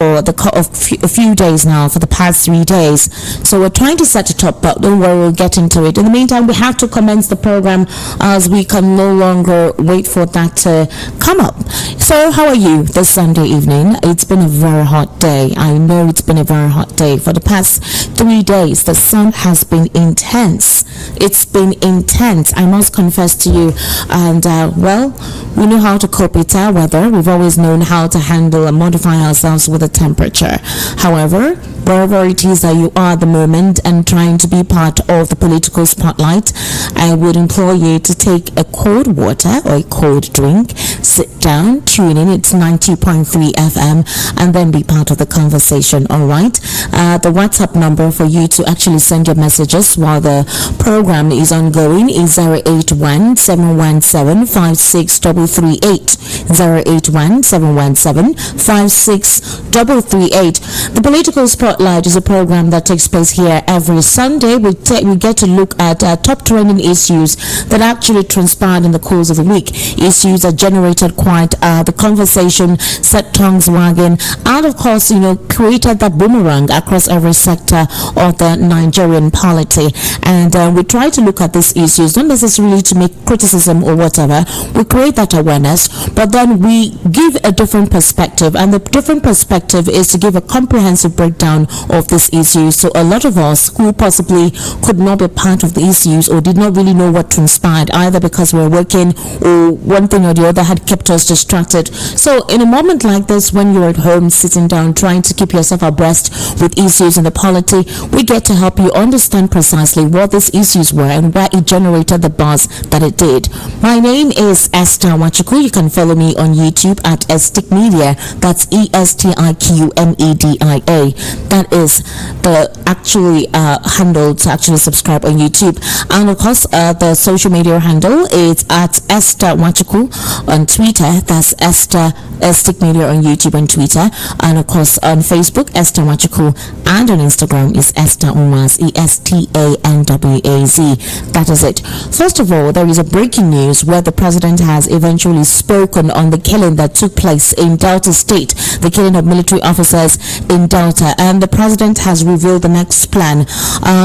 for a few days now, for the past 3 days. So we're trying to set it up, but don't worry, we'll get into it. In the meantime, we have to commence the program as we can no longer wait for that to come up. So how are you this Sunday evening? It's been a very hot day. I know it's been a very hot day. For the past 3 days, the sun has been intense. It's been intense, I must confess to you. And well, we know how to cope with our weather. We've always known how to handle and modify ourselves with the temperature. However, wherever it is that you are at the moment and trying to be part of the political spotlight, I would implore you to take a cold water or a cold drink, sit down, tune in. It's 90.3 FM, and then be part of the conversation. All right. The WhatsApp number for you to actually send your messages while the program is ongoing is 081 717 56338. 081 717 56338. The Political Spotlight is a program that takes place here every Sunday. We get to look at top trending issues that actually transpired in the course of the week. Issues that generated quite the conversation, set tongues wagging, and of course, created that boomerang across every sector of the Nigerian polity. And we try to look at these issues, not necessarily to make criticism or whatever. We create that awareness, but then we give a different perspective, and the different perspective is to give a comprehensive breakdown of these issues. So a lot of us who possibly could not be part of the issues or did not really know what transpired, either because we were working or one thing or the other had kept us distracted. So in a moment like this, when you're at home sitting down trying to keep yourself abreast with issues in the polity, we get to help you understand precisely what these issues were and why it generated the buzz that it did. My name is Esther Wachuku. You can follow me on YouTube at Estiq Media. That's ESTIQMEDIA. That is the actually handle to actually subscribe on YouTube. And of course, the social media handle is at Esther Wachuku on Twitter. That's Estiq Media on YouTube and Twitter. And of course, on Facebook, Esther Wachuku. And on Instagram is Esther Unwaz, ESTANWAZ. That is it. First of all, there is a breaking news where the president has eventually spoken on the killing that took place in Delta State, the killing of military officers in Delta, and the president has revealed the next plan.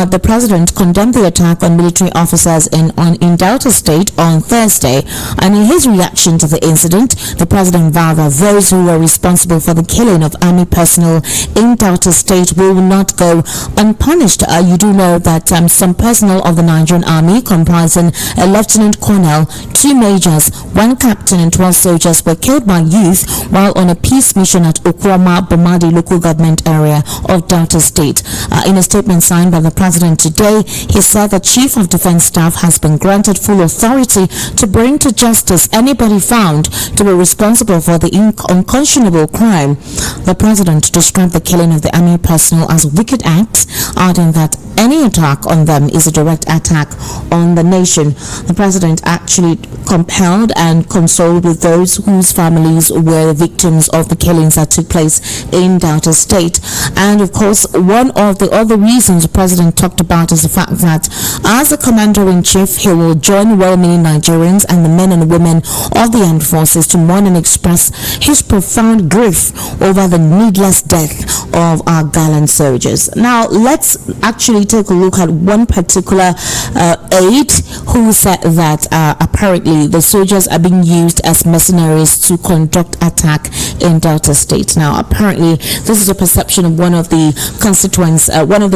The president condemned the attack on military officers in Delta State on Thursday, and in his reaction to the incident, the president vowed that those who were responsible for the killing of army personnel in Delta State will not go unpunished. You do know that some personnel of the Nigerian Army, comprising a lieutenant colonel, 2 majors, 1 captain, and 12 soldiers, were killed by youth while on a peace mission at Okwama Bomadi local government area of Delta State. In a statement signed by the president today, he said the chief of defense staff has been granted full authority to bring to justice anybody found to be responsible for the unconscionable crime. The president described the killing of the army personnel as wicked acts, adding that any attack on them is a direct attack on the nation. The president actually compelled and consoled with those whose families were victims of the killings that took place in Delta State. And of course, one of the other reasons the president talked about is the fact that as the commander-in-chief, he will join well-meaning Nigerians and the men and women of the armed forces to mourn and express his profound grief over the needless death of our gallant soldiers. Now, let's actually take a look at one particular aide who said that apparently the soldiers are being used as mercenaries to conduct attack in Delta State. Now, apparently, this is a perception of one of the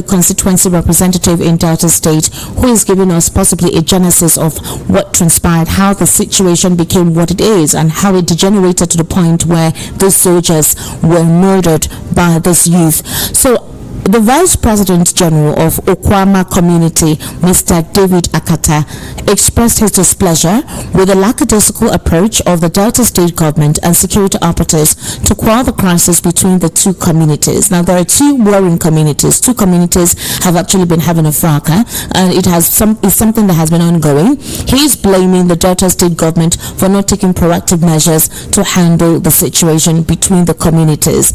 constituency representative in Delta State, who is giving us possibly a genesis of what transpired, how the situation became what it is, and how it degenerated to the point where the soldiers were murdered by this youth. So the Vice President General of Okwama Community, Mr. David Akata, expressed his displeasure with the lackadaisical approach of the Delta State government and security operatives to quell the crisis between the two communities. Now, there are 2 warring communities. 2 communities have actually been having a fracas, and it's something that has been ongoing. He is blaming the Delta State government for not taking proactive measures to handle the situation between the communities.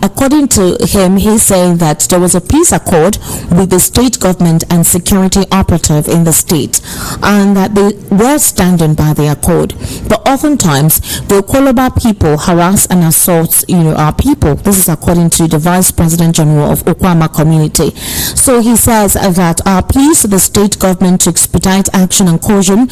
According to him, he's saying that that there was a peace accord with the state government and security operative in the state, and that they were standing by the accord. But oftentimes, the Okoloba people harass and assault, our people. This is according to the Vice President General of Okwama Community. So he says that our pleas to the state government to expedite action and caution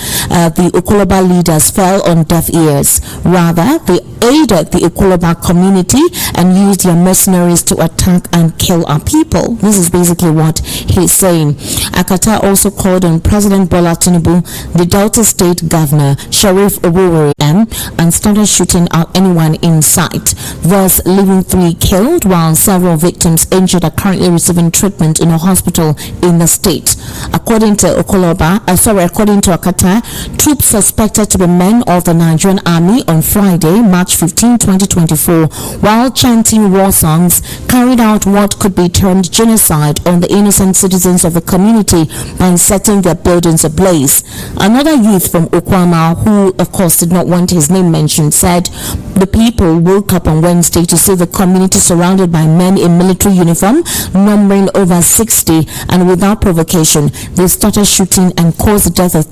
the Okoloba leaders fell on deaf ears. Rather, they aided the Okoloba community and used their mercenaries to attack and kill our people. This is basically what he's saying. Akata also called on President Bola Tinubu, the Delta State Governor, Sheriff Obuwari M, and started shooting at anyone in sight, thus leaving 3 killed while several victims injured are currently receiving treatment in a hospital in the state. According to Akata, troops suspected to be men of the Nigerian Army on Friday, March 15, 2024, while chanting war songs, carried out what could be termed genocide on the innocent citizens of the community by setting their buildings ablaze. Another youth from Okwama, who of course did not want his name mentioned, said the people woke up on Wednesday to see the community surrounded by men in military uniform, numbering over 60, and without provocation, they started shooting and caused the death of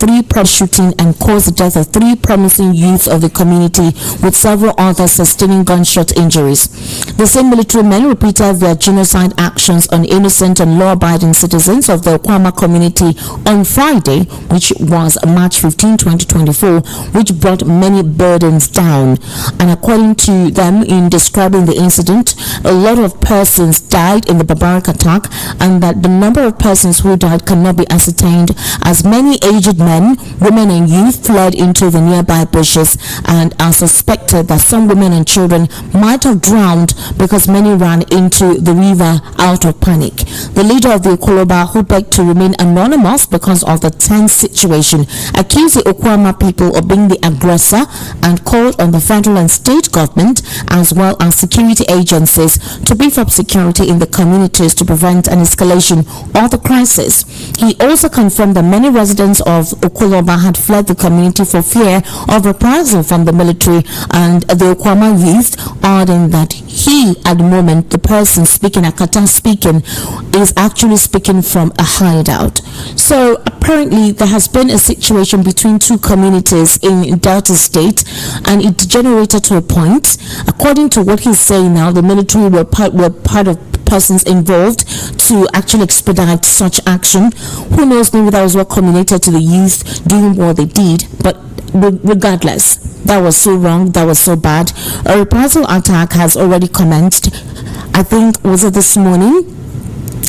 3 promising youths of the community, with several others sustaining gunshot injuries. The same military men repeated their genocide actions on innocent and law-abiding citizens of the Okwama community on Friday, which was March 15, 2024, which brought many burdens down. And according to them, in describing the incident, a lot of persons died in the barbaric attack, and that the number of persons who died cannot be ascertained, as many aged men, women and youth fled into the nearby bushes, and are suspected that some women and children might have drowned because many ran into the river out of panic. The leader of the Okoloba, who begged to remain anonymous because of the tense situation, accused the Okwama people of being the aggressor and called on the federal and state government as well as security agencies to beef up security in the communities to prevent an escalation of the crisis. He also confirmed that many residents of Okoloba had fled the community for fear of reprisal from the military, and the Okwama youth, adding that he, at the moment, the person speaking, Akata speaking, is actually speaking from a hideout. So apparently there has been a situation between 2 communities in Delta State, and it degenerated to a point. According to what he's saying now, the military were part of persons involved to actually expedite such action. Who knows, maybe that was what culminated to the youth doing what they did, but regardless, that was so wrong, that was so bad. A reprisal attack has already commenced. I think, was it this morning?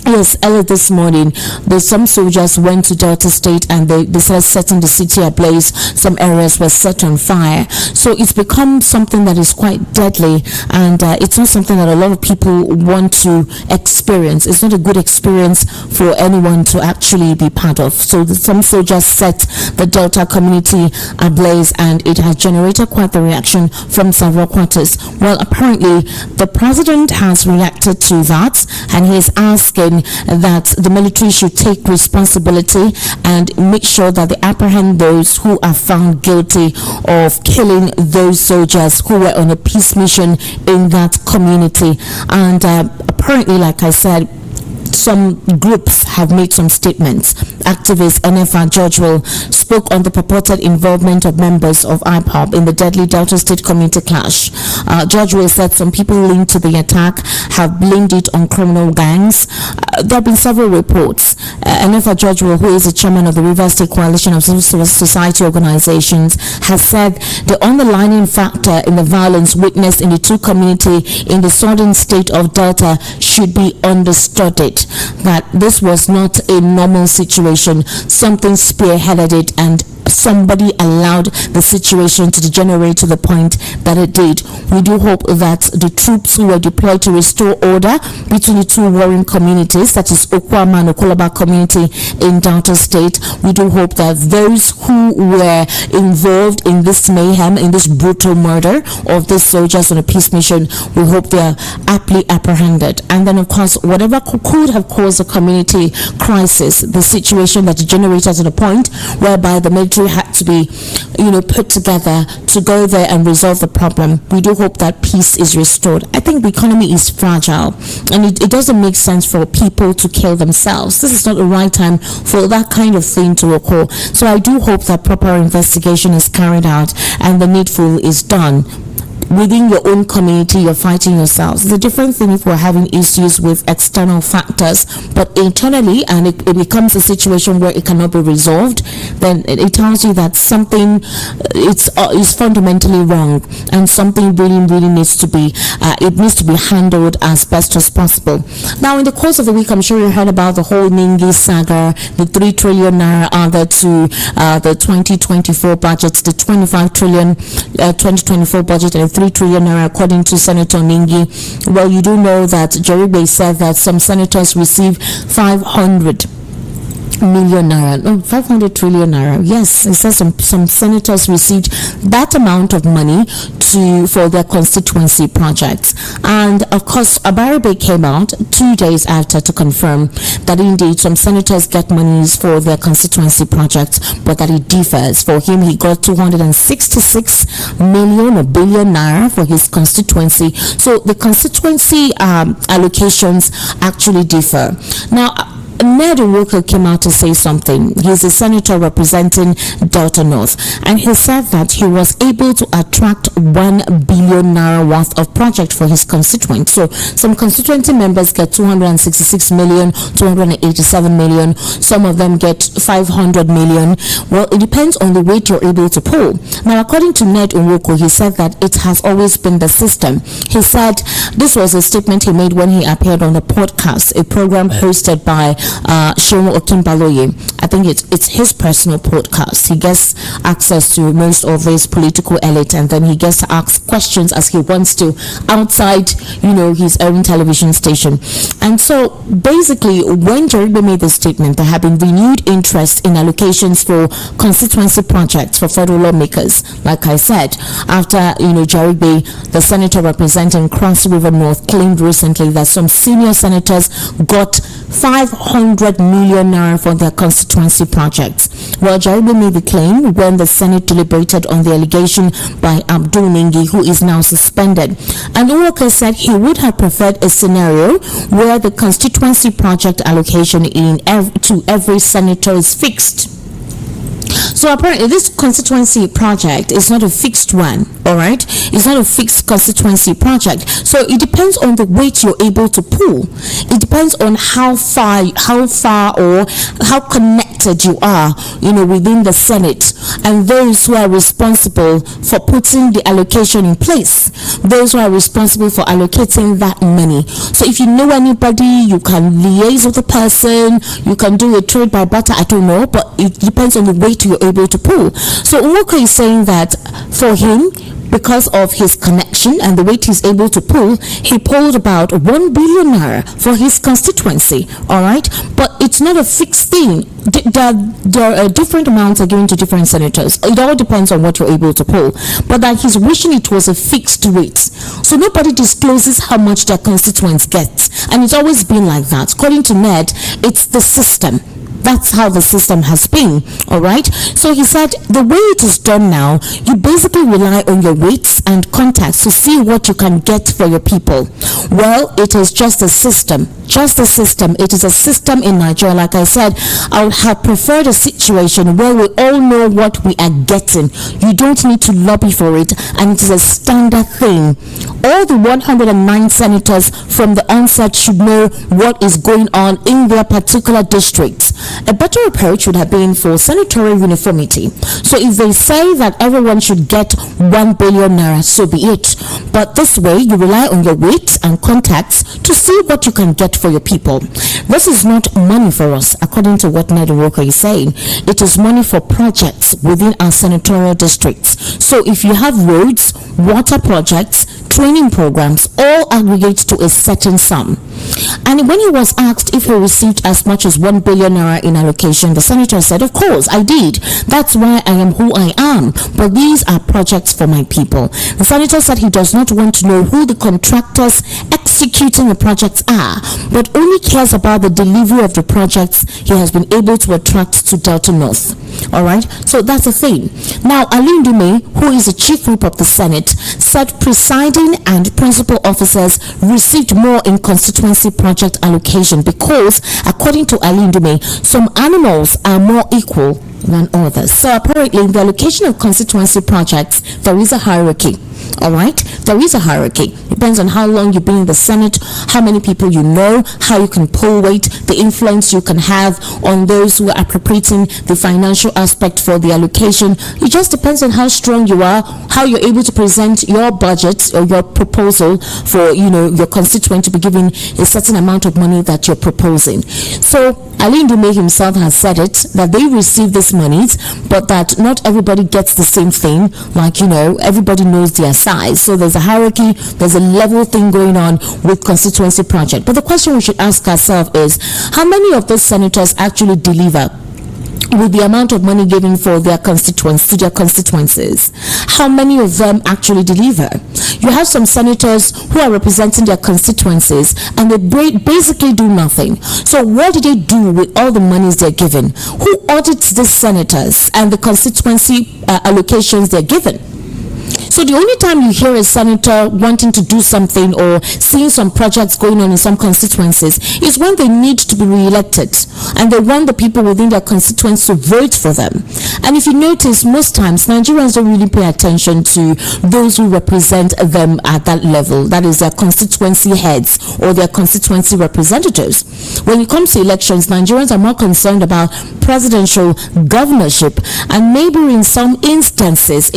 Yes, earlier this morning, some soldiers went to Delta State and they started setting the city ablaze. Some areas were set on fire. So it's become something that is quite deadly, and it's not something that a lot of people want to experience. It's not a good experience for anyone to actually be part of. So some soldiers set the Delta community ablaze, and it has generated quite the reaction from several quarters. Well, apparently, the president has reacted to that, and he is asking that the military should take responsibility and make sure that they apprehend those who are found guilty of killing those soldiers who were on a peace mission in that community. And apparently, like I said, some groups have made some statements. Activist NFR George Will spoke on the purported involvement of members of IPOB in the deadly Delta State community clash. George Will said some people linked to the attack have blamed it on criminal gangs. There have been several reports. NFR George Will, who is the chairman of the River State Coalition of Civil Society Organizations, has said the underlying factor in the violence witnessed in the 2 communities in the southern state of Delta should be understudied. That this was not a normal situation. Something spearheaded it, and somebody allowed the situation to degenerate to the point that it did. We do hope that the troops who were deployed to restore order between the 2 warring communities, that is Okwama and Okoloba community in Delta State, we do hope that those who were involved in this mayhem, in this brutal murder of these soldiers on a peace mission, we hope they are aptly apprehended. And then, of course, whatever could have caused a community crisis, the situation that degenerated to the point whereby the military military had to be, put together to go there and resolve the problem. We do hope that peace is restored. I think the economy is fragile, and it doesn't make sense for people to kill themselves. This is not the right time for that kind of thing to occur. So I do hope that proper investigation is carried out and the needful is done. Within your own community, you're fighting yourselves. It's a different thing if we're having issues with external factors, but internally, and it becomes a situation where it cannot be resolved, then it tells you that something is fundamentally wrong, and something really needs to be handled as best as possible. Now, in the course of the week, I'm sure you heard about the whole Ningi saga, the 3 trillion naira added to the 2024 budget, the 25 trillion 2024 budget, and 3 trillion naira, according to Senator Ningi. Well, you do know that Jeribe said that some senators receive 500 million naira, no, 500 trillion naira. Yes, it says some senators received that amount of money for their constituency projects. And of course, Abaribe came out 2 days after to confirm that indeed some senators get monies for their constituency projects, but that it differs. For him, he got 266 million or billion naira for his constituency. So the constituency allocations actually differ. Now, Ned Nwoko came out to say something. He's a senator representing Delta North, and he said that he was able to attract 1 billion naira worth of project for his constituents. So some constituency members get 266 million, 287 million. Some of them get 500 million. Well, it depends on the weight you're able to pull. Now, according to Ned Nwoko, he said that it has always been the system. He said this was a statement he made when he appeared on a podcast, a program hosted by Ijeoma Egwuatu. I think it's his personal podcast. He gets access to most of his political elite, and then he gets to ask questions as he wants to outside, his own television station. And so basically, when Jeribe made the statement, there had been renewed interest in allocations for constituency projects for federal lawmakers. Like I said, after Jeribe, the senator representing Cross River North, claimed recently that some senior senators got 500 million naira for their constituency projects. Well, Jeribe made the claim when the Senate deliberated on the allegation by Abdul Ningi, who is now suspended. And Nwoko said he would have preferred a scenario where the constituency project allocation to every senator is fixed. So apparently this constituency project is not a fixed one, all right? It's not a fixed constituency project. So it depends on the weight you're able to pull. It depends on how far or how connected you are, within the Senate, and those who are responsible for putting the allocation in place, those who are responsible for allocating that money. So if you know anybody, you can liaise with the person, you can do a trade by barter, I don't know, but it depends on the weight you're able to pull. So Nwoko is saying that for him, because of his connection and the weight he's able to pull, he pulled about 1 billion naira for his constituency, all right? But it's not a fixed thing. There are different amounts are given to different senators. It all depends on what you're able to pull. But that he's wishing it was a fixed rate. So nobody discloses how much their constituents get. And it's always been like that. According to Ned, it's the system. That's how the system has been, all right? So he said the way it is done now, you basically rely on your weights and contacts to see what you can get for your people. Well, it is just a system. Just a system. It is a system in Nigeria. Like I said, I would have preferred a situation where we all know what we are getting. You don't need to lobby for it, and it is a standard thing. All the 109 senators from the onset should know what is going on in their particular districts. A better approach would have been for senatorial uniformity. So if they say that everyone should get 1 billion naira, so be it. But this way, you rely on your weight and contacts to see what you can get for your people. This is not money for us, according to what Ned Nwoko is saying. It is money for projects within our senatorial districts. So if you have roads, water projects, training programs, all aggregate to a certain sum. And when he was asked if he received as much as 1 billion naira in allocation, the senator said, of course, I did. That's why I am who I am. But these are projects for my people. The senator said he does not want to know who the contractors executing the projects are, but only cares about the delivery of the projects he has been able to attract to Delta North. All right, so that's the thing. Now, Ali Ndume, who is the chief whip of the Senate, said presiding and principal officers received more in constituency project allocation because, according to Ali Ndume, some animals are more equal than others. So apparently, in the allocation of constituency projects, there is a hierarchy. All right, there is a hierarchy. Depends on how long you've been in the Senate, how many people you know, how you can pull weight, the influence you can have on those who are appropriating the financial aspect for the allocation. It just depends on how strong you are, how you're able to present your budget or your proposal for, your constituent to be given a certain amount of money that you're proposing. So Ali Ndume himself has said it, that they receive these monies, but that not everybody gets the same thing. Like, everybody knows their size. So there's a hierarchy, there's a level thing going on with constituency project. But the question we should ask ourselves is, how many of those senators actually deliver with the amount of money given for their constituents to their constituencies? How many of them actually deliver? You have some senators who are representing their constituencies and they basically do nothing. So what do they do with all the monies they're given? Who audits these senators and the constituency allocations they're given? So the only time you hear a senator wanting to do something or seeing some projects going on in some constituencies is when they need to be re-elected and they want the people within their constituents to vote for them. And if you notice, most times Nigerians don't really pay attention to those who represent them at that level, that is their constituency heads or their constituency representatives. When it comes to elections, Nigerians are more concerned about presidential, governorship, and maybe in some instances,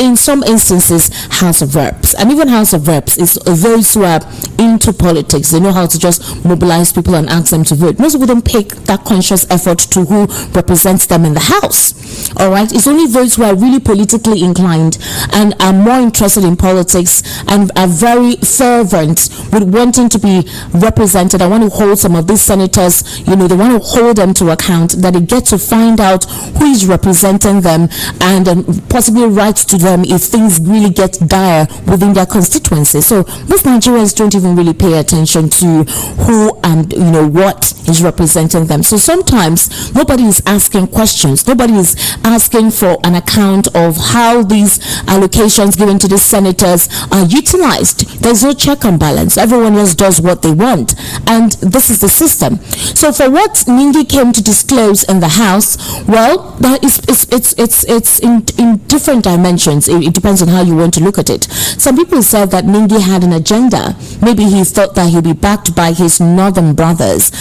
House of Reps. And even House of Reps is those who are into politics. They know how to just mobilize people and ask them to vote. Most people don't pay that conscious effort to who represents them in the House. All right, it's only those who are really politically inclined and are more interested in politics and are very fervent with wanting to be represented. I want to hold some of these senators, they want to hold them to account, that they get to find out who is representing them and possibly write to them if things really get dire within their constituency. So most Nigerians don't even really pay attention to who and what is representing them. So sometimes nobody is asking questions. Nobody is asking for an account of how these allocations given to the senators are utilized. There's no check and balance. Everyone else does what they want, and this is the system. So for what Ningi came to disclose in the House, well, that is it's in different dimensions. It depends on how you want to look at it. Some people said that Ningi had an agenda. Maybe he thought that he'd be backed by his northern brothers,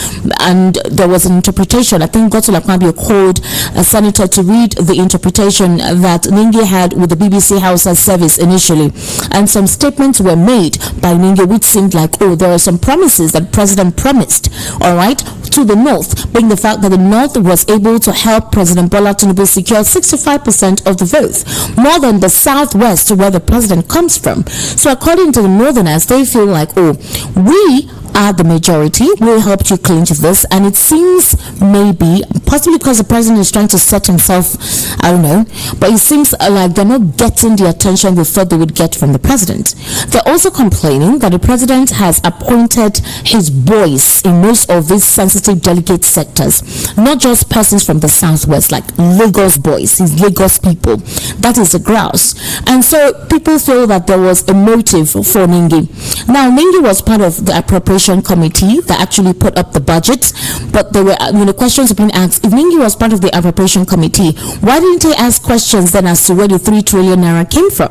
and there was an interpretation. I think Godswill Akpabio called a senator to read the interpretation that Ningi had with the BBC Hausa service initially, and some statements were made by Ningi which seemed like, there are some promises that President promised, all right, to the North, being the fact that the North was able to help President Bola Tinubu secure 65% of the votes, more than the Southwest where the president comes from. So according to the Northerners, they feel like, we are the majority, we helped you clinch this, and it seems maybe, possibly because the president is trying to set himself, I don't know, but it seems like they're not getting the attention they thought they would get from the president. They're also complaining that the president has appointed his boys in most of these sensitive, delicate sectors, not just persons from the Southwest, like Lagos boys, his Lagos people. That is the grouse. And so people feel that there was a motive for Ningi. Now, Ningi was part of the appropriation committee that actually put up the budget, but there were questions have been asked. If Ningi was part of the appropriation committee, why didn't he ask questions then as to where the 3 trillion naira came from,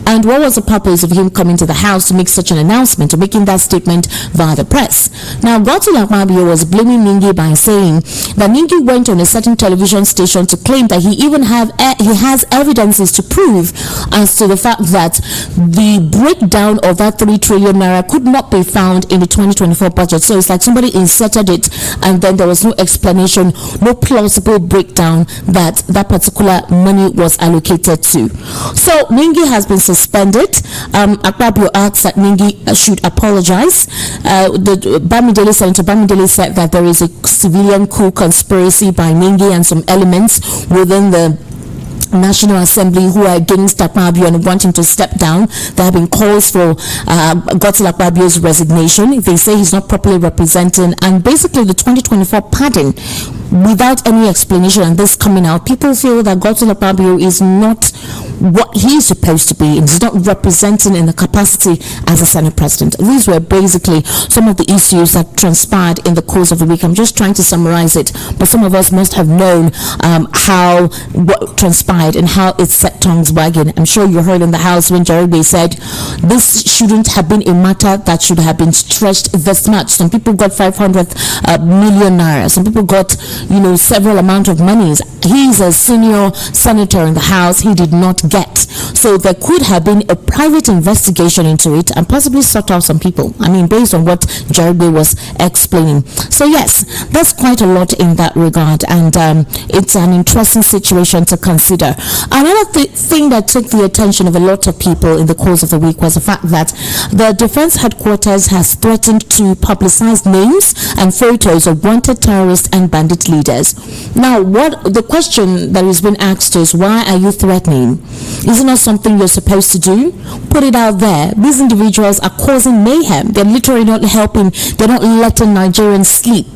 and what was the purpose of him coming to the House to make such an announcement, or making that statement via the press? Now, Godswill Akpabio was blaming Ningi by saying that Ningi went on a certain television station to claim that he even has evidences to prove as to the fact that the breakdown of that 3 trillion naira could not be found in the 2024 budget. So it's like somebody inserted it and then there was no explanation, no plausible breakdown that particular money was allocated to. So Ningi has been suspended. Akpabio asks that Ningi should apologize. Senator Bamidele said that there is a civilian coup conspiracy by Ningi and some elements within the National Assembly who are against Akpabio and wanting to step down. There have been calls for Godswill Akpabio's resignation. They say he's not properly representing, and basically the 2024 pardon without any explanation, and this coming out, people feel that Godswill Akpabio is not what he's supposed to be and is not representing in the capacity as a Senate President. These were basically some of the issues that transpired in the course of the week. I'm just trying to summarize it, but some of us must have known how what transpired and how it set tongues wagging. I'm sure you heard in the House when Jeremy said this shouldn't have been a matter that should have been stretched this much. Some people got 500 million naira. Some people got, several amount of monies. He's a senior senator in the House. He did not get. So there could have been a private investigation into it and possibly sort out some people. I mean, based on what Jeremy was explaining. So yes, that's quite a lot in that regard, and it's an interesting situation to consider. Another thing that took the attention of a lot of people in the course of the week was the fact that the Defense Headquarters has threatened to publicize names and photos of wanted terrorists and bandit leaders. Now, what the question that is being asked is, why are you threatening? Is it not something you're supposed to do? Put it out there. These individuals are causing mayhem. They're literally not helping. They're not letting Nigerians sleep.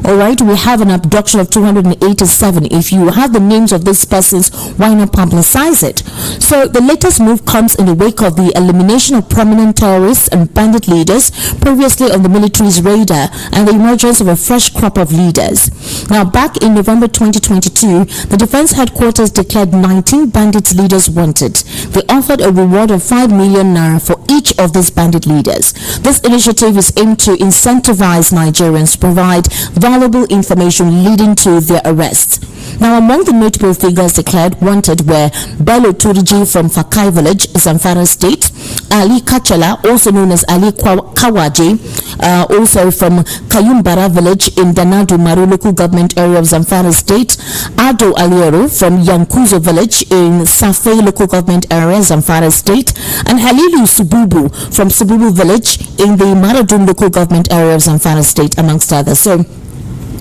All right, we have an abduction of 287. If you have the names of these persons, why not publicize it? So the latest move comes in the wake of the elimination of prominent terrorists and bandit leaders previously on the military's radar and the emergence of a fresh crop of leaders. Now, back in November 2022, the Defense Headquarters declared 19 bandit leaders wanted. They offered a reward of 5 million naira for each of these bandit leaders. This initiative is aimed to incentivize Nigerians to provide valuable information leading to their arrest. Now, among the notable figures declared wanted were Bello Turiji from Fakai Village, Zamfara State, Ali Kachala, also known as Ali Kawaji, also from Kayumbara Village in Danadu Maru local government area of Zamfara State, Ado Aliero from Yankuzo Village in Safe local government area, Zamfara State, and Halilu Sububu from Sububu Village in the Maradun local government area of Zamfara State, amongst others. So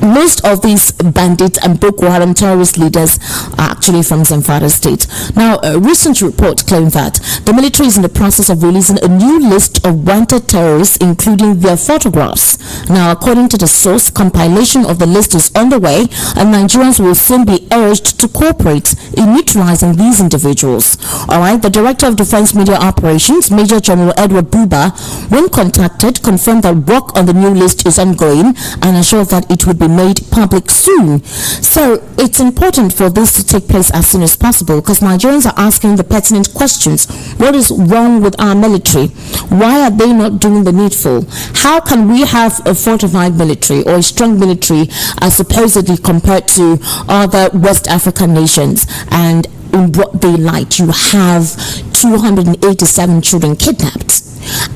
most of these bandit and Boko Haram terrorist leaders are actually from Zamfara State. Now, a recent report claimed that the military is in the process of releasing a new list of wanted terrorists, including their photographs. Now, according to the source, compilation of the list is underway, and Nigerians will soon be urged to cooperate in neutralizing these individuals. All right, the Director of Defense Media Operations, Major General Edward Buba, when contacted, confirmed that work on the new list is ongoing and assured that it would be made public soon. So it's important for this to take place as soon as possible, because Nigerians are asking the pertinent questions. What is wrong with our military? Why are they not doing the needful? How can we have a fortified military or a strong military as supposedly compared to other West African nations? And in broad daylight, you have 287 children kidnapped.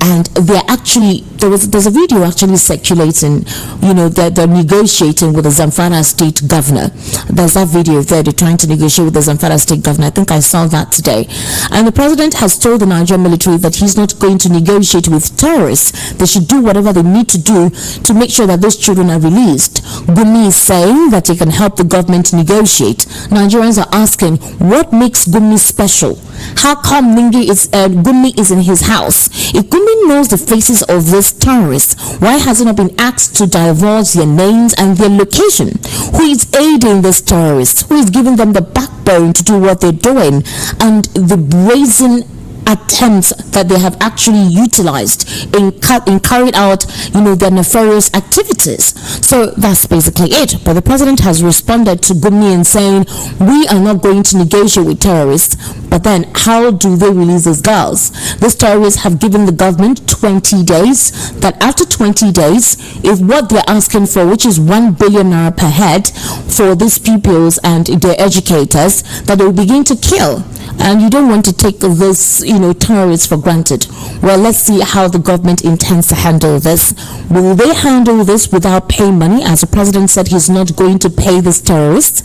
And they're actually, there's a video actually circulating, they're negotiating with the Zamfara state governor. There's that video there, they're trying to negotiate with the Zamfara state governor. I think I saw that today. And the president has told the Nigerian military that he's not going to negotiate with terrorists. They should do whatever they need to do to make sure that those children are released. Gumi is saying that he can help the government negotiate. Nigerians are asking, what makes Gumi special? How come Gumi is in his house? If Gumi knows the faces of these terrorists, why has he not been asked to divulge their names and their location? Who is aiding these terrorists? Who is giving them the backbone to do what they're doing? And the brazen attempts that they have actually utilized in carrying out their nefarious activities. So that's basically it. But the president has responded to Gumi in saying, we are not going to negotiate with terrorists. But then how do they release these girls? These terrorists have given the government 20 days, that after 20 days, if what they're asking for, which is 1 billion naira per head for these pupils and their educators, that they will begin to kill. and you don't want to take this, terrorists for granted. Well, let's see how the government intends to handle this. Will they handle this without paying money, as the president said he's not going to pay these terrorists?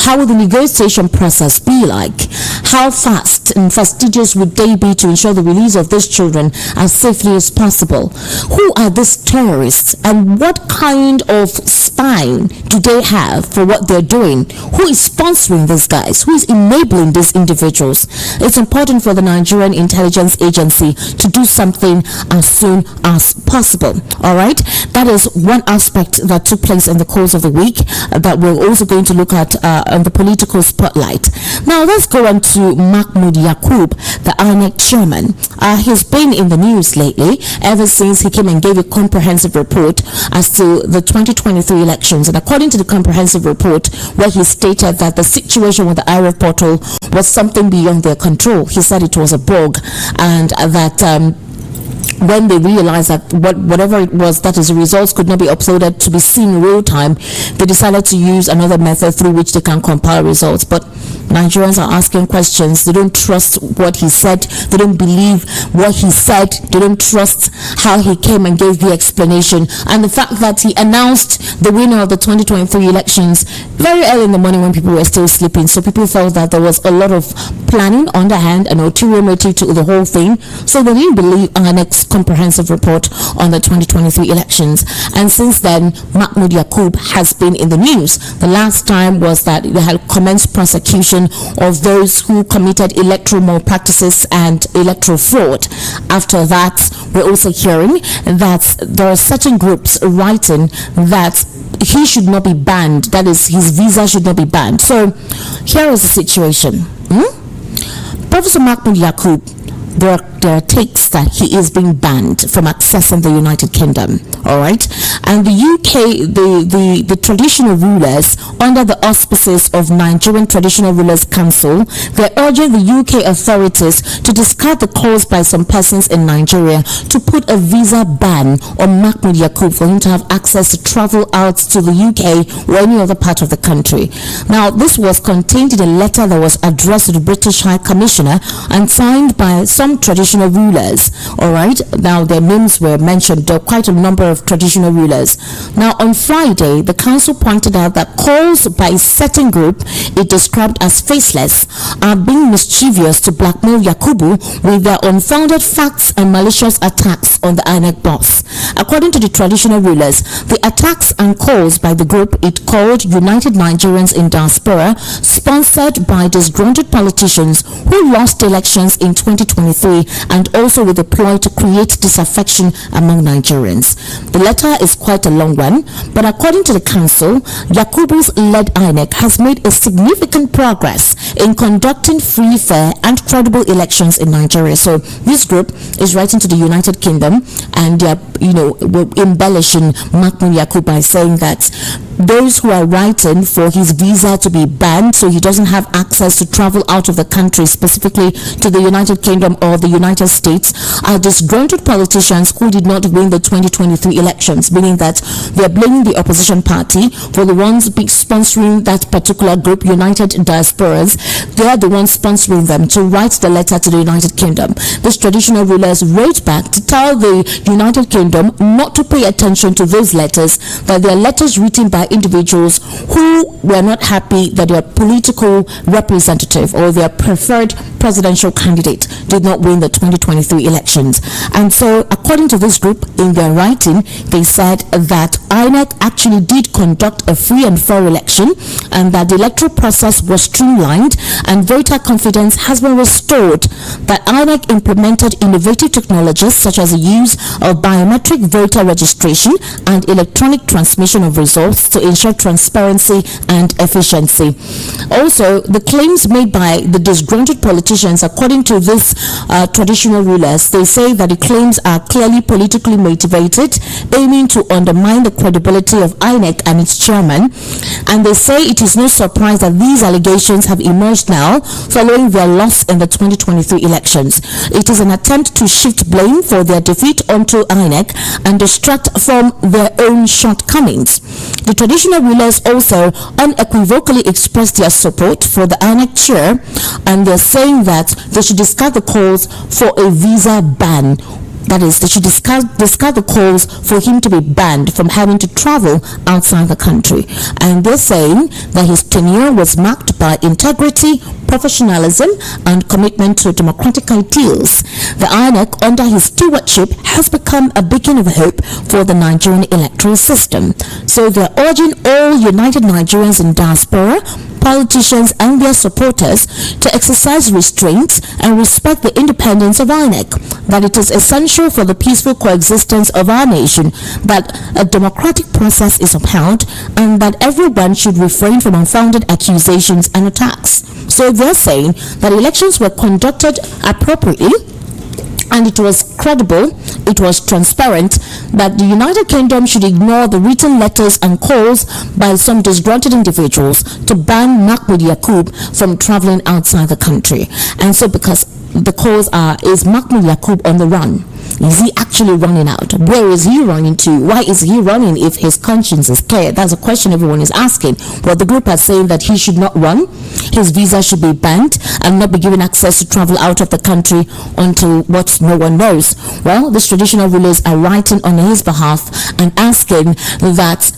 How will the negotiation process be like? How fast and fastidious would they be to ensure the release of these children as safely as possible? Who are these terrorists, and what kind of spine do they have for what they're doing? Who is sponsoring these guys? Who is enabling these individuals? It's important for the Nigerian Intelligence Agency to do something as soon as possible. All right, that is one aspect that took place in the course of the week that we're also going to look at on the political spotlight. Now let's go on to Mahmoud, the INEC chairman. He's been in the news lately ever since he came and gave a comprehensive report as to the 2023 elections. And according to the comprehensive report, where he stated that the situation with the IRF portal was something beyond their control, he said it was a bug, and that when they realized that whatever it was, that is, the results could not be uploaded to be seen in real time, they decided to use another method through which they can compile results. But Nigerians are asking questions. They don't trust what he said. They don't believe what he said. They don't trust how he came and gave the explanation. And the fact that he announced the winner of the 2023 elections very early in the morning when people were still sleeping. So people felt that there was a lot of planning underhand and ulterior motive to the whole thing. So they didn't believe our next comprehensive report on the 2023 elections. And since then, Mahmoud has been in the news. The last time was that they had commenced prosecution of those who committed electoral malpractices and electoral fraud. After that, we're also hearing that there are certain groups writing that he should not be banned, that is, his visa should not be banned. So here is the situation. Professor Mahmoud, there are takes that he is being banned from accessing the United Kingdom. All right, and the UK, the traditional rulers, under the auspices of Nigerian Traditional Rulers Council, they're urging the UK authorities to discard the calls by some persons in Nigeria to put a visa ban on Mahmoud for him to have access to travel out to the UK or any other part of the country. Now, this was contained in a letter that was addressed to the British High Commissioner and signed by some traditional rulers. All right, now their names were mentioned. There are quite a number of traditional rulers. Now, on Friday, the council pointed out that calls by a certain group, it described as faceless, are being mischievous to blackmail Yakubu with their unfounded facts and malicious attacks on the INEC boss. According to the traditional rulers, the attacks and calls by the group it called United Nigerians in Diaspora, sponsored by disgruntled politicians who lost elections in 2023 and also with a ploy to create disaffection among Nigerians. The letter is quite a long one, but according to the council, Yakubu's led INEC has made a significant progress in conducting free, fair and credible elections in Nigeria. So this group is writing to the United Kingdom and they are, embellishing Mahmoud by saying that those who are writing for his visa to be banned so he doesn't have access to travel out of the country, specifically to the United Kingdom or the United States, are disgruntled politicians who did not win the 2023 elections, meaning that they are blaming the opposition party for the ones sponsoring that particular group, United Diasporas. They are the ones sponsoring them to write the letter to the United Kingdom. These traditional rulers wrote back to tell the United Kingdom not to pay attention to those letters, that they are letters written by individuals who were not happy that their political representative or their preferred presidential candidate did not win the 2023 elections. And so, according to this group, in their writing, they said that INEC actually did conduct a free and fair election and that the electoral process was streamlined and voter confidence has been restored, that INEC implemented innovative technologies such as the use of biometric voter registration and electronic transmission of results to ensure transparency and efficiency. Also, the claims made by the disgruntled politicians, according to these traditional rulers, they say that the claims are clearly politically motivated, aiming to undermine the credibility of INEC and its chairman. And they say it is no surprise that these allegations have emerged now following their loss in the 2023 elections. It is an attempt to shift blame for their defeat onto INEC and distract from their own shortcomings. The traditional rulers also unequivocally expressed their support for the INEC chair, and they're saying that they should discard the calls for a visa ban. That is, they should discard the calls for him to be banned from having to travel outside the country. And they're saying that his tenure was marked by integrity, professionalism, and commitment to democratic ideals. The INEC, under his stewardship, has become a beacon of hope for the Nigerian electoral system. So they're urging all United Nigerians in diaspora, politicians and their supporters to exercise restraint and respect the independence of INEC, that it is essential for the peaceful coexistence of our nation that a democratic process is upheld, and that everyone should refrain from unfounded accusations and attacks. So they're saying that elections were conducted appropriately, and it was credible, it was transparent, that the United Kingdom should ignore the written letters and calls by some disgruntled individuals to ban Mahmoud Yakub from traveling outside the country. And so, because the calls are, is Mahmoud Yakub on the run? Is he actually running out? Where is he running to? Why is he running if his conscience is clear? That's a question everyone is asking. Well, the group are saying that he should not run. His visa should be banned and not be given access to travel out of the country until what no one knows. Well, these traditional rulers are writing on his behalf and asking that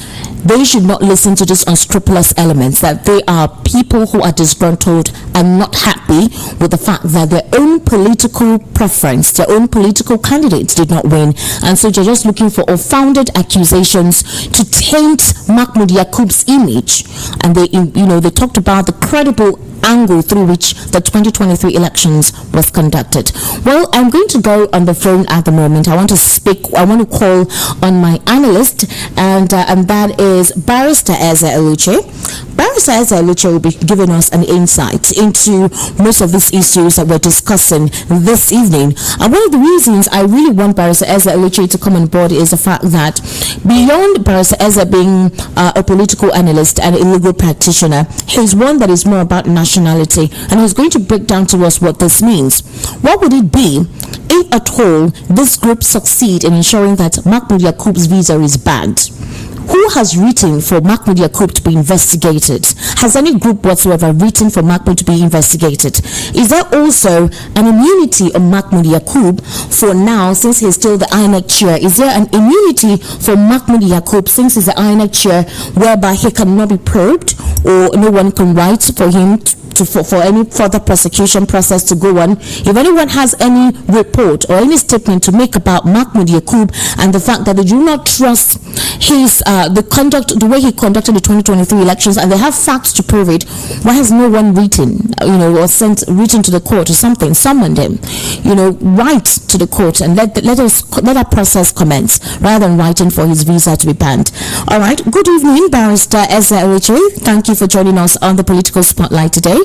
they should not listen to these unscrupulous elements, that they are people who are disgruntled and not happy with the fact that their own political preference, their own political candidates did not win, and so they're just looking for unfounded accusations to taint Mahmoud Yakub's image. And they talked about the credible angle through which the 2023 elections was conducted. Well, I'm going to go on the phone at the moment. I want to call on my analyst, and that is Barrister Eze Eluche. Barrister Eze Eluche will be giving us an insight into most of these issues that we're discussing this evening. And one of the reasons I really want Barrister Eze Eluche to come on board is the fact that beyond Barrister Eze being a political analyst and a legal practitioner, he's one that is more about nationality, and he's going to break down to us what this means. What would it be if at all this group succeed in ensuring that Mahmoud Yakub's visa is banned? Who has written for Mahmoud Yakub to be investigated? Has any group whatsoever written for Mahmoud to be investigated? Is there also an immunity on Mahmoud Yakub for now, since he's still the INEC chair? Is there an immunity for Mahmoud Yakub since he's the INEC chair, whereby he cannot be probed or no one can write for him for any further prosecution process to go on? If anyone has any report or any statement to make about Mahmoud Yakub and the fact that they do not trust his the way he conducted the 2023 elections, and they have facts to prove it, why has no one written, or written to the court or something, summoned him, write to the court and let that process commence rather than writing for his visa to be banned? All right. Good evening, Barrister Eze Eluche. Thank you for joining us on the Political Spotlight today.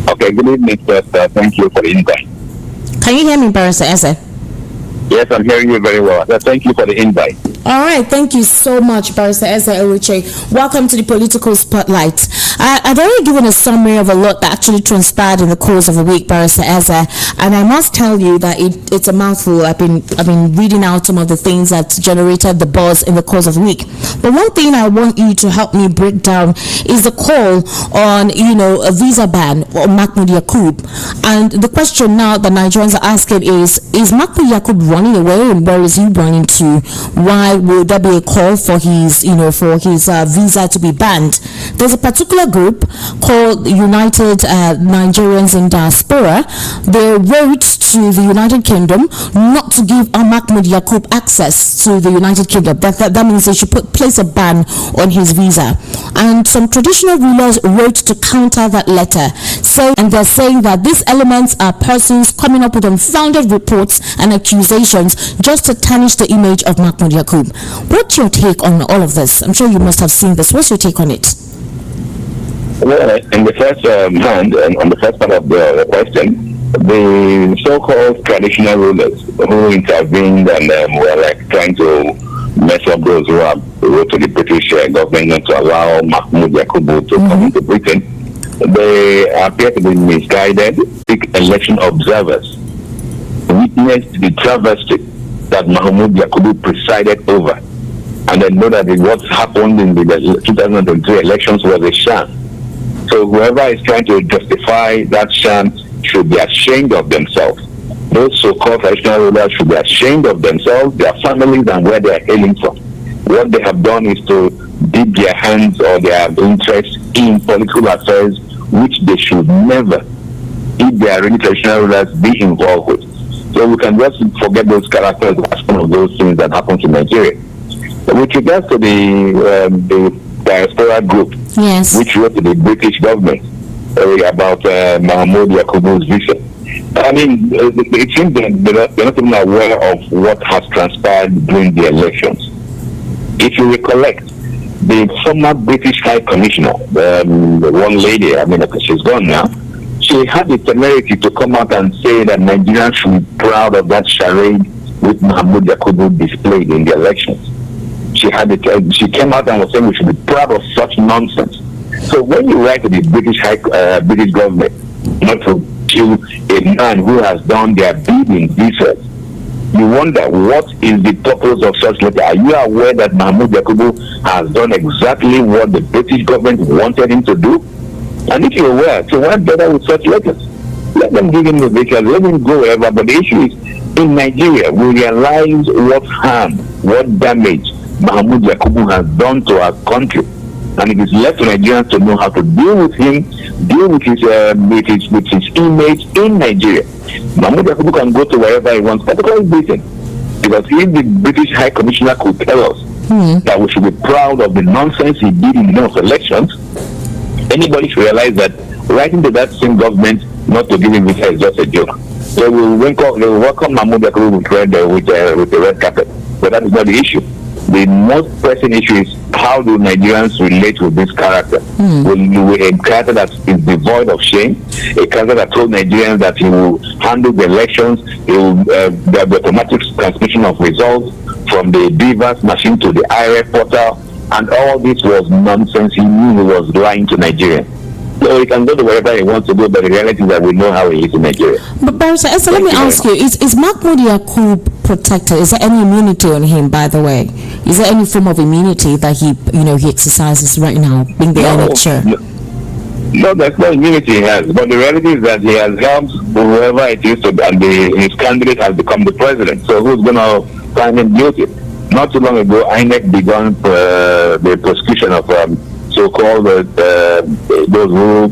Okay, good evening, sir. Thank you for the invite. Can you hear me, Barrister Eze? Yes, I'm hearing you very well. Thank you for the invite. All right, thank you so much, Barrister Eze Eluche. Welcome to the Political Spotlight. I've already given a summary of a lot that actually transpired in the course of a week, Barrister Eze, and I must tell you that it's a mouthful. I've been reading out some of the things that generated the buzz in the course of the week. But one thing I want you to help me break down is the call on, a visa ban on Mahmoud Yakub. And the question now that Nigerians are asking is Mahmoud Yakub running away, and where is he running to? Why would there be a call for his visa to be banned? There's a particular group called United Nigerians in Diaspora. They wrote to the United Kingdom not to give Mahmoud Yakub access to the United Kingdom. That means they should place a ban on his visa. And some traditional rulers wrote to counter that letter, and they're saying that these elements are persons coming up with unfounded reports and accusations just to tarnish the image of Mahmoud Yakub. What's your take on all of this? I'm sure you must have seen this. What's your take on it? Well, in the first hand, and on the first part of the question, the so-called traditional rulers who intervened and were trying to mess up those who wrote to the British government not to allow Mahmoud Yakub to come into Britain, they appear to be misguided. Election observers witnessed the travesty that Mahmoud Yakub presided over. and they know that what happened in the 2023 elections was a sham. So whoever is trying to justify that sham should be ashamed of themselves. Those so-called traditional rulers should be ashamed of themselves, their families, and where they are hailing from. What they have done is to dip their hands or their interest in political affairs, which they should never, if they are really traditional rulers, be involved with. So we can just forget those characters as one of those things that happen in Nigeria. With regards to the diaspora group, yes, which wrote to the British government about Mahmoud Yakubu's vision, I mean, it seems that they're not even aware of what has transpired during the elections. If you recollect, the former British High Commissioner, the one lady, I mean, she's gone now, she had the temerity to come out and say that Nigerians should be proud of that charade which Mahmoud Yakubu displayed in the elections. She came out and was saying we should be proud of such nonsense. So when you write to the British government not to kill a man who has done their bidding, you wonder what is the purpose of such letter. Are you aware that Mahmoud Yakubu has done exactly what the British government wanted him to do? And if you're aware, so why bother with such letters? Let them give him the vacation, let him go wherever. But the issue is, in Nigeria, we realize what harm, what damage Mahmoud Yakubu has done to our country. And it is left to Nigerians to know how to deal with him, deal with his image in Nigeria. Mahmoud Yakubu can go to wherever he wants, particularly Britain. Because if the British High Commissioner could tell us that we should be proud of the nonsense he did in the elections, anybody should realize that writing to that same government not to give him visa is just a joke. They will welcome Mahmoud Yakubu with the red carpet. But that is not the issue. The most pressing issue is how do Nigerians relate with this character? A character that is devoid of shame, a character that told Nigerians that he will handle the elections, he will there will be automatic transmission of results from the Beavers machine to the IRF portal, and all this was nonsense. He knew he was lying to Nigerians. So he can go to wherever he wants to go, but the reality is that we know how he is in Nigeria. But Barrister Esther, let me ask you, is Mahmoud Yakub protected? Is there any immunity on him, by the way? Is there any form of immunity that he exercises right now, being the INEC chair? No, there's no immunity he has. But the reality is that he has helped whoever it is to, and his candidate has become the president. So who's going to find him guilty? Not too long ago, INEC began the prosecution of so-called those who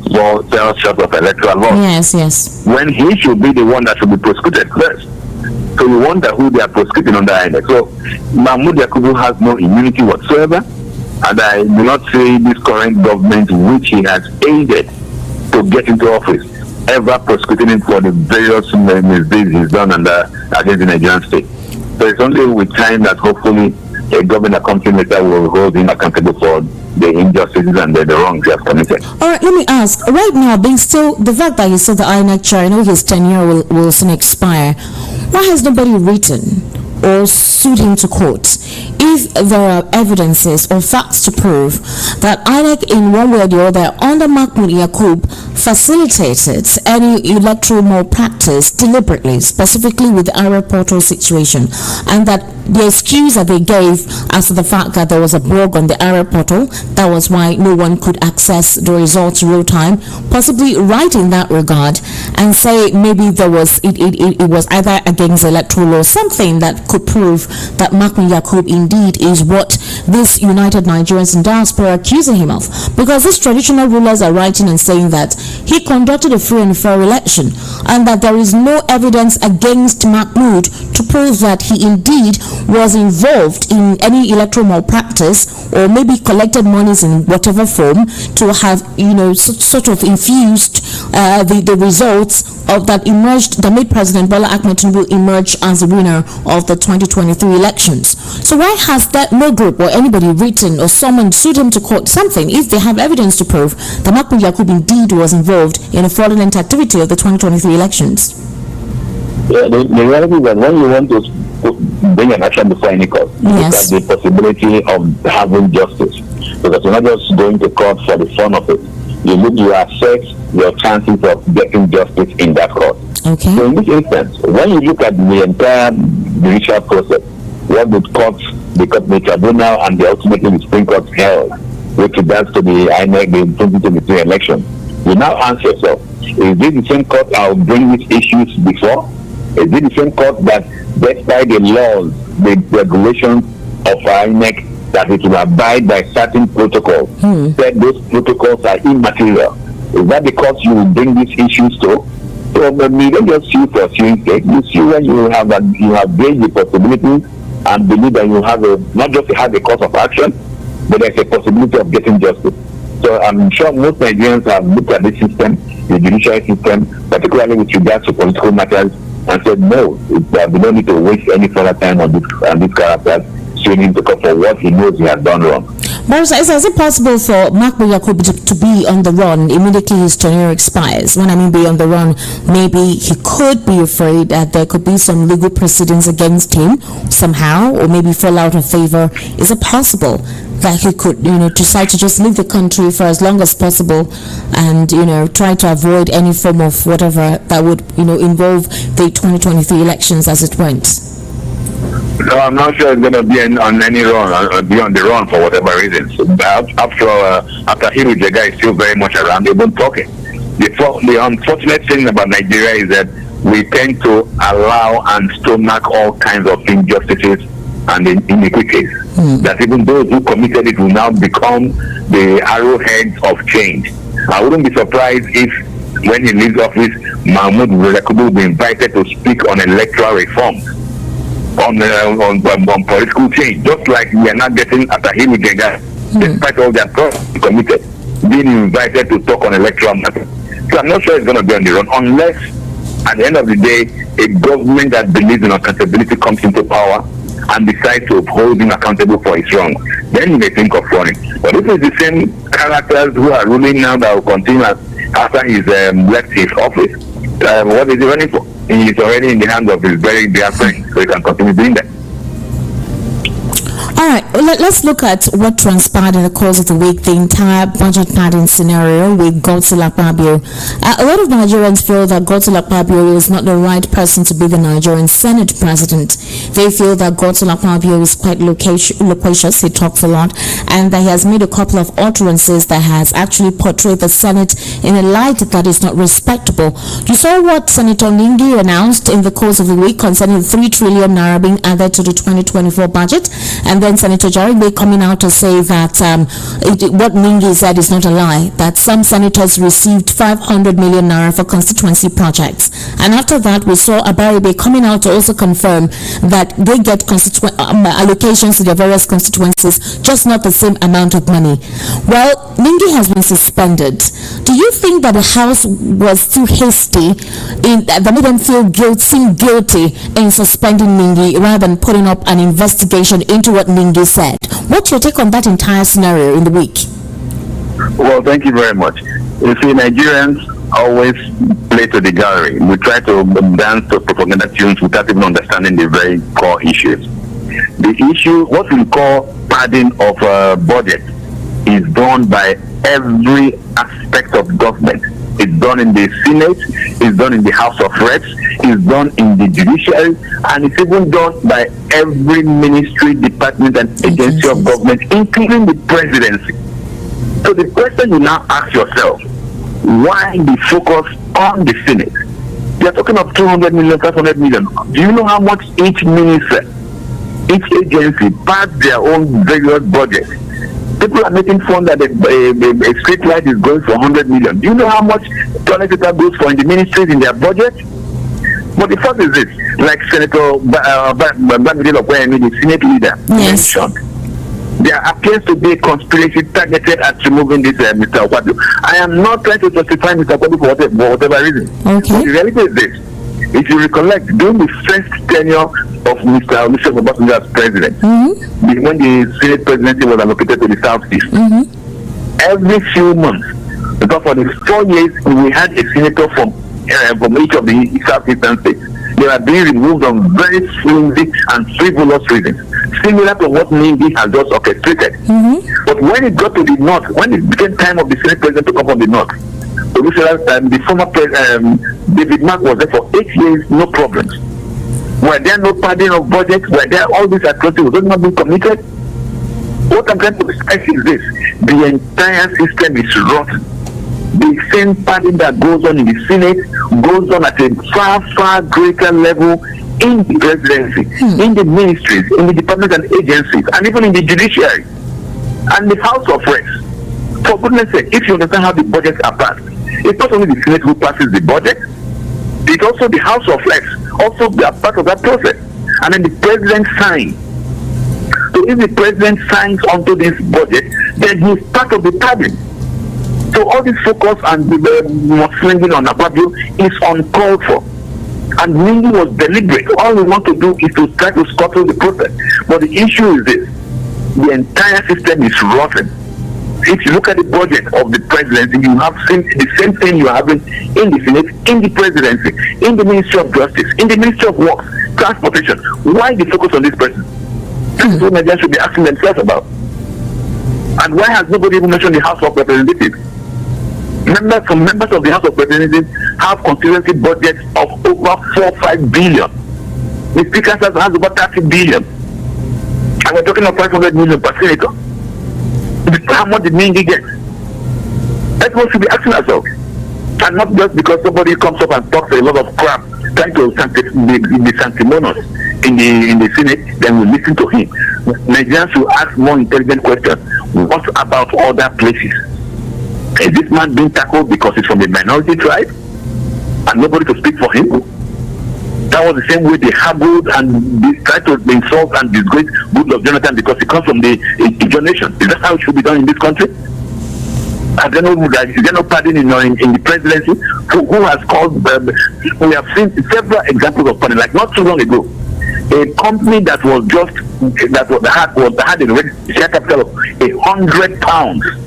fell short of electoral law. Yes. When he should be the one that should be prosecuted first. So you wonder who they are prosecuting under INEC. So Mahmoud Yakubu has no immunity whatsoever, and I do not see this current government, which he has aided to get into office, ever prosecuting him for the various misdeeds he's done against the Nigerian state. So it's only with time that hopefully a government that comes in later will hold him accountable for the injustices and the wrongs he has committed. All right, let me ask. Right now, the fact that he's still the INEC chair, I know his tenure will soon expire. Why has nobody written or sued him to court if there are evidences or facts to prove that INEC in one way or the other under Mahmoud Yakub facilitated any electoral malpractice deliberately, specifically with the IRA portal situation, and that the excuse that they gave as to the fact that there was a bug on the IRA portal, that was why no one could access the results real time, possibly right in that regard, and say maybe there was it was either against electoral law, something that could prove that Mahmoud Yakub indeed is what this United Nigerians in Diaspora are accusing him of. Because these traditional rulers are writing and saying that he conducted a free and fair election, and that there is no evidence against Mahmoud to prove that he indeed was involved in any electoral malpractice, or maybe collected monies in whatever form to have, sort of infused the results of that made President Bola Ahmed Tinubu emerge as the winner of the 2023 elections. So why has that no group or anybody written or someone sued him to court something if they have evidence to prove that Mahmoud Yakub indeed was involved in a fraudulent activity of the 2023 elections? Yeah, the reality is that when you want to bring an action before any court, yes, you look at the possibility of having justice. Because you're not just going to court for the fun of it. You assess your chances of getting justice in that court. Okay. So in this instance, when you look at the entire judicial process, what the courts, the tribunal and the ultimately the Supreme Court held with regards to the INEC, the 2023 election. You now ask yourself, is this the same court that will bring these issues before? Is it the same court that, despite the laws, the regulations of INEC, that it will abide by certain protocols, that those protocols are immaterial? Is that the court you will bring these issues to? So you don't just sue for suing sake. You sue when you have gained the possibility and believe that you have not just have a course of action, but there's a possibility of getting justice. So I'm sure most Nigerians have looked at this system, the judiciary system, particularly with regards to political matters, and said no, we don't need to waste any further time on this character suing him to court for what he knows he has done wrong. Barrister, is it possible for Mahmoud to be on the run immediately his tenure expires? When I mean be on the run, maybe he could be afraid that there could be some legal proceedings against him somehow, or maybe fall out of favor. Is it possible that he could, decide to just leave the country for as long as possible and, try to avoid any form of whatever that would, involve the 2023 elections as it went? No, I'm not sure it's going to be on any run, be on the run for whatever reasons. After Hiru Jega is still very much around, they've been talking. The unfortunate thing about Nigeria is that we tend to allow and stomach all kinds of injustices and iniquities. That even those who committed it will now become the arrowheads of change. I wouldn't be surprised if, when he leaves office, Mahmoud will be invited to speak on electoral reforms. On political change, just like we are not getting Atahiru Jega, despite all their crimes committed, being invited to talk on electoral matters. So I'm not sure it's going to be on the run, unless at the end of the day, a government that believes in accountability comes into power and decides to hold him accountable for his wrongs. Then you may think of running. But if it's the same characters who are ruling now that will continue after he's left his office, what is he running for? He is already in the hands of his very dear friend, so he can continue doing that. All right, let's look at what transpired in the course of the week, the entire budget padding scenario with Godswill Akpabio. A lot of Nigerians feel that Godswill Akpabio is not the right person to be the Nigerian Senate president. They feel that Godswill Akpabio is quite loquacious, he talks a lot, and that he has made a couple of utterances that has actually portrayed the Senate in a light that is not respectable. You saw what Senator Ningi announced in the course of the week concerning 3 trillion naira being added to the 2024 budget, and then Senator Jarigbe coming out to say that what Ningi said is not a lie, that some senators received 500 million naira for constituency projects. And after that, we saw Abaribe coming out to also confirm that they get allocations to their various constituencies, just not the same amount of money. Well, Ningi has been suspended. Do you think that the House was too hasty that made them seem guilty in suspending Ningi rather than putting up an investigation into what Ningi said? What's your take on that entire scenario in the week? Well, thank you very much. You see, Nigerians always play to the gallery. We try to dance to propaganda tunes without even understanding the very core issues. The issue, what we call padding of a budget, is done by every aspect of government. It's done in the Senate, it's done in the House of Reps, it's done in the judiciary, and it's even done by every ministry, department, and agency of government, including the presidency. So the question you now ask yourself, why the focus on the Senate? They are talking of 200 million, 500 million. Do you know how much each minister, each agency pads their own various budget? People are making fun that a street light is going for 100 million. Do you know how much toilet paper goes for in the ministries in their budget? But the fact is this, like Senator Bamidele Okoyemi, the Senate leader, mentioned, there appears to be a conspiracy targeted at removing this Mr. Egwuatu. I am not trying to justify Mr. Egwuatu for whatever reason. Okay. But the reality is this. If you recollect, during the first tenure of Mr. Obasanjo as president, when the Senate presidency was allocated to the Southeast, every few months, because for the 4 years, we had a senator from each of the Southeastern states. They are being removed on very flimsy and frivolous reasons, similar to what Ningi has just orchestrated. But when it got to the north, when it became time of the Senate president to come from the north, the former David Mark was there for 8 years, no problems. Were there no padding of budget? Were there all these atrocities? Was not being committed? What I'm trying to express is this: the entire system is rotten. The same padding that goes on in the Senate goes on at a far, far greater level in the presidency, in the ministries, in the departments and agencies, and even in the judiciary and the House of Reps. For goodness sake, if you understand how the budgets are passed, it's not only the Senate who passes the budget, it's also the House of Reps. Also, they are part of that process. And then the president signs. So if the president signs onto this budget, then he's part of the padding. So all this focus and the mudslinging on Akpabio is uncalled for. And really was deliberate. All we want to do is to try to scuttle the process. But the issue is this: the entire system is rotten. If you look at the budget of the presidency, you have seen the same thing you are having in the Senate, in the presidency, in the Ministry of Justice, in the Ministry of Works, Transportation. Why the focus on this person? That's what Nigerians should be asking themselves about. And why has nobody even mentioned the House of Representatives? Members of the House of Representatives have constituency budgets of over 4-5 billion. The Speaker has over 30 billion. And we're talking of 500 million per senator. How much did Mingi get? That's what we should be asking ourselves. And not just because somebody comes up and talks a lot of crap, trying to be sanctimonious in the Senate, then we listen to him. Nigerians should ask more intelligent questions. What about other places? Is this man being tackled because he's from a minority tribe and nobody to speak for him? That was the same way they haggled and they tried to insult and disgrace Goodluck Jonathan because he comes from the Ijeoma nation. Is that how it should be done in this country? Is there no pardon in the presidency? Who has called? We have seen several examples of pardon. Like not too long ago, a company that had a share capital of £100.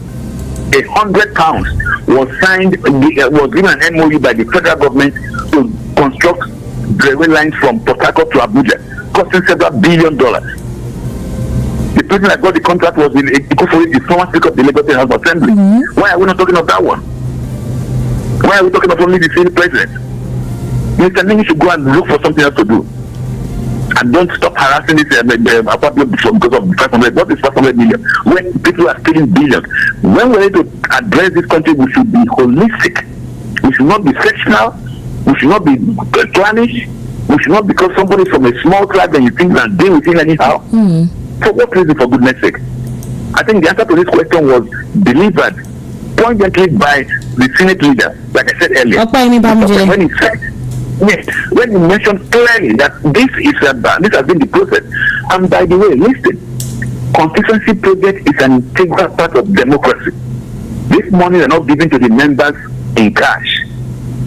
£100 was given an MOU by the federal government to construct railway lines from Port Harcourt to Abuja, costing several $1 billion. The person that got the contract was the former Speaker of the Lagos House of Assembly. Why are we not talking of that one? Why are we talking about only the same president? Mr. Ningi should go and look for something else to do. And don't stop harassing this apartment because of 500. What is 500 million? When people are stealing billions. When we're ready to address this country, we should be holistic. We should not be sectional. We should not be clannish. We should not, because somebody from a small tribe and you think that deal with him anyhow. For what reason, for goodness sake? I think the answer to this question was delivered poignantly by the Senate leader, like I said earlier. When he said, yes, when he mentioned clearly that this has been the process. And by the way, listen, constituency project is an integral part of democracy. This money are not given to the members in cash.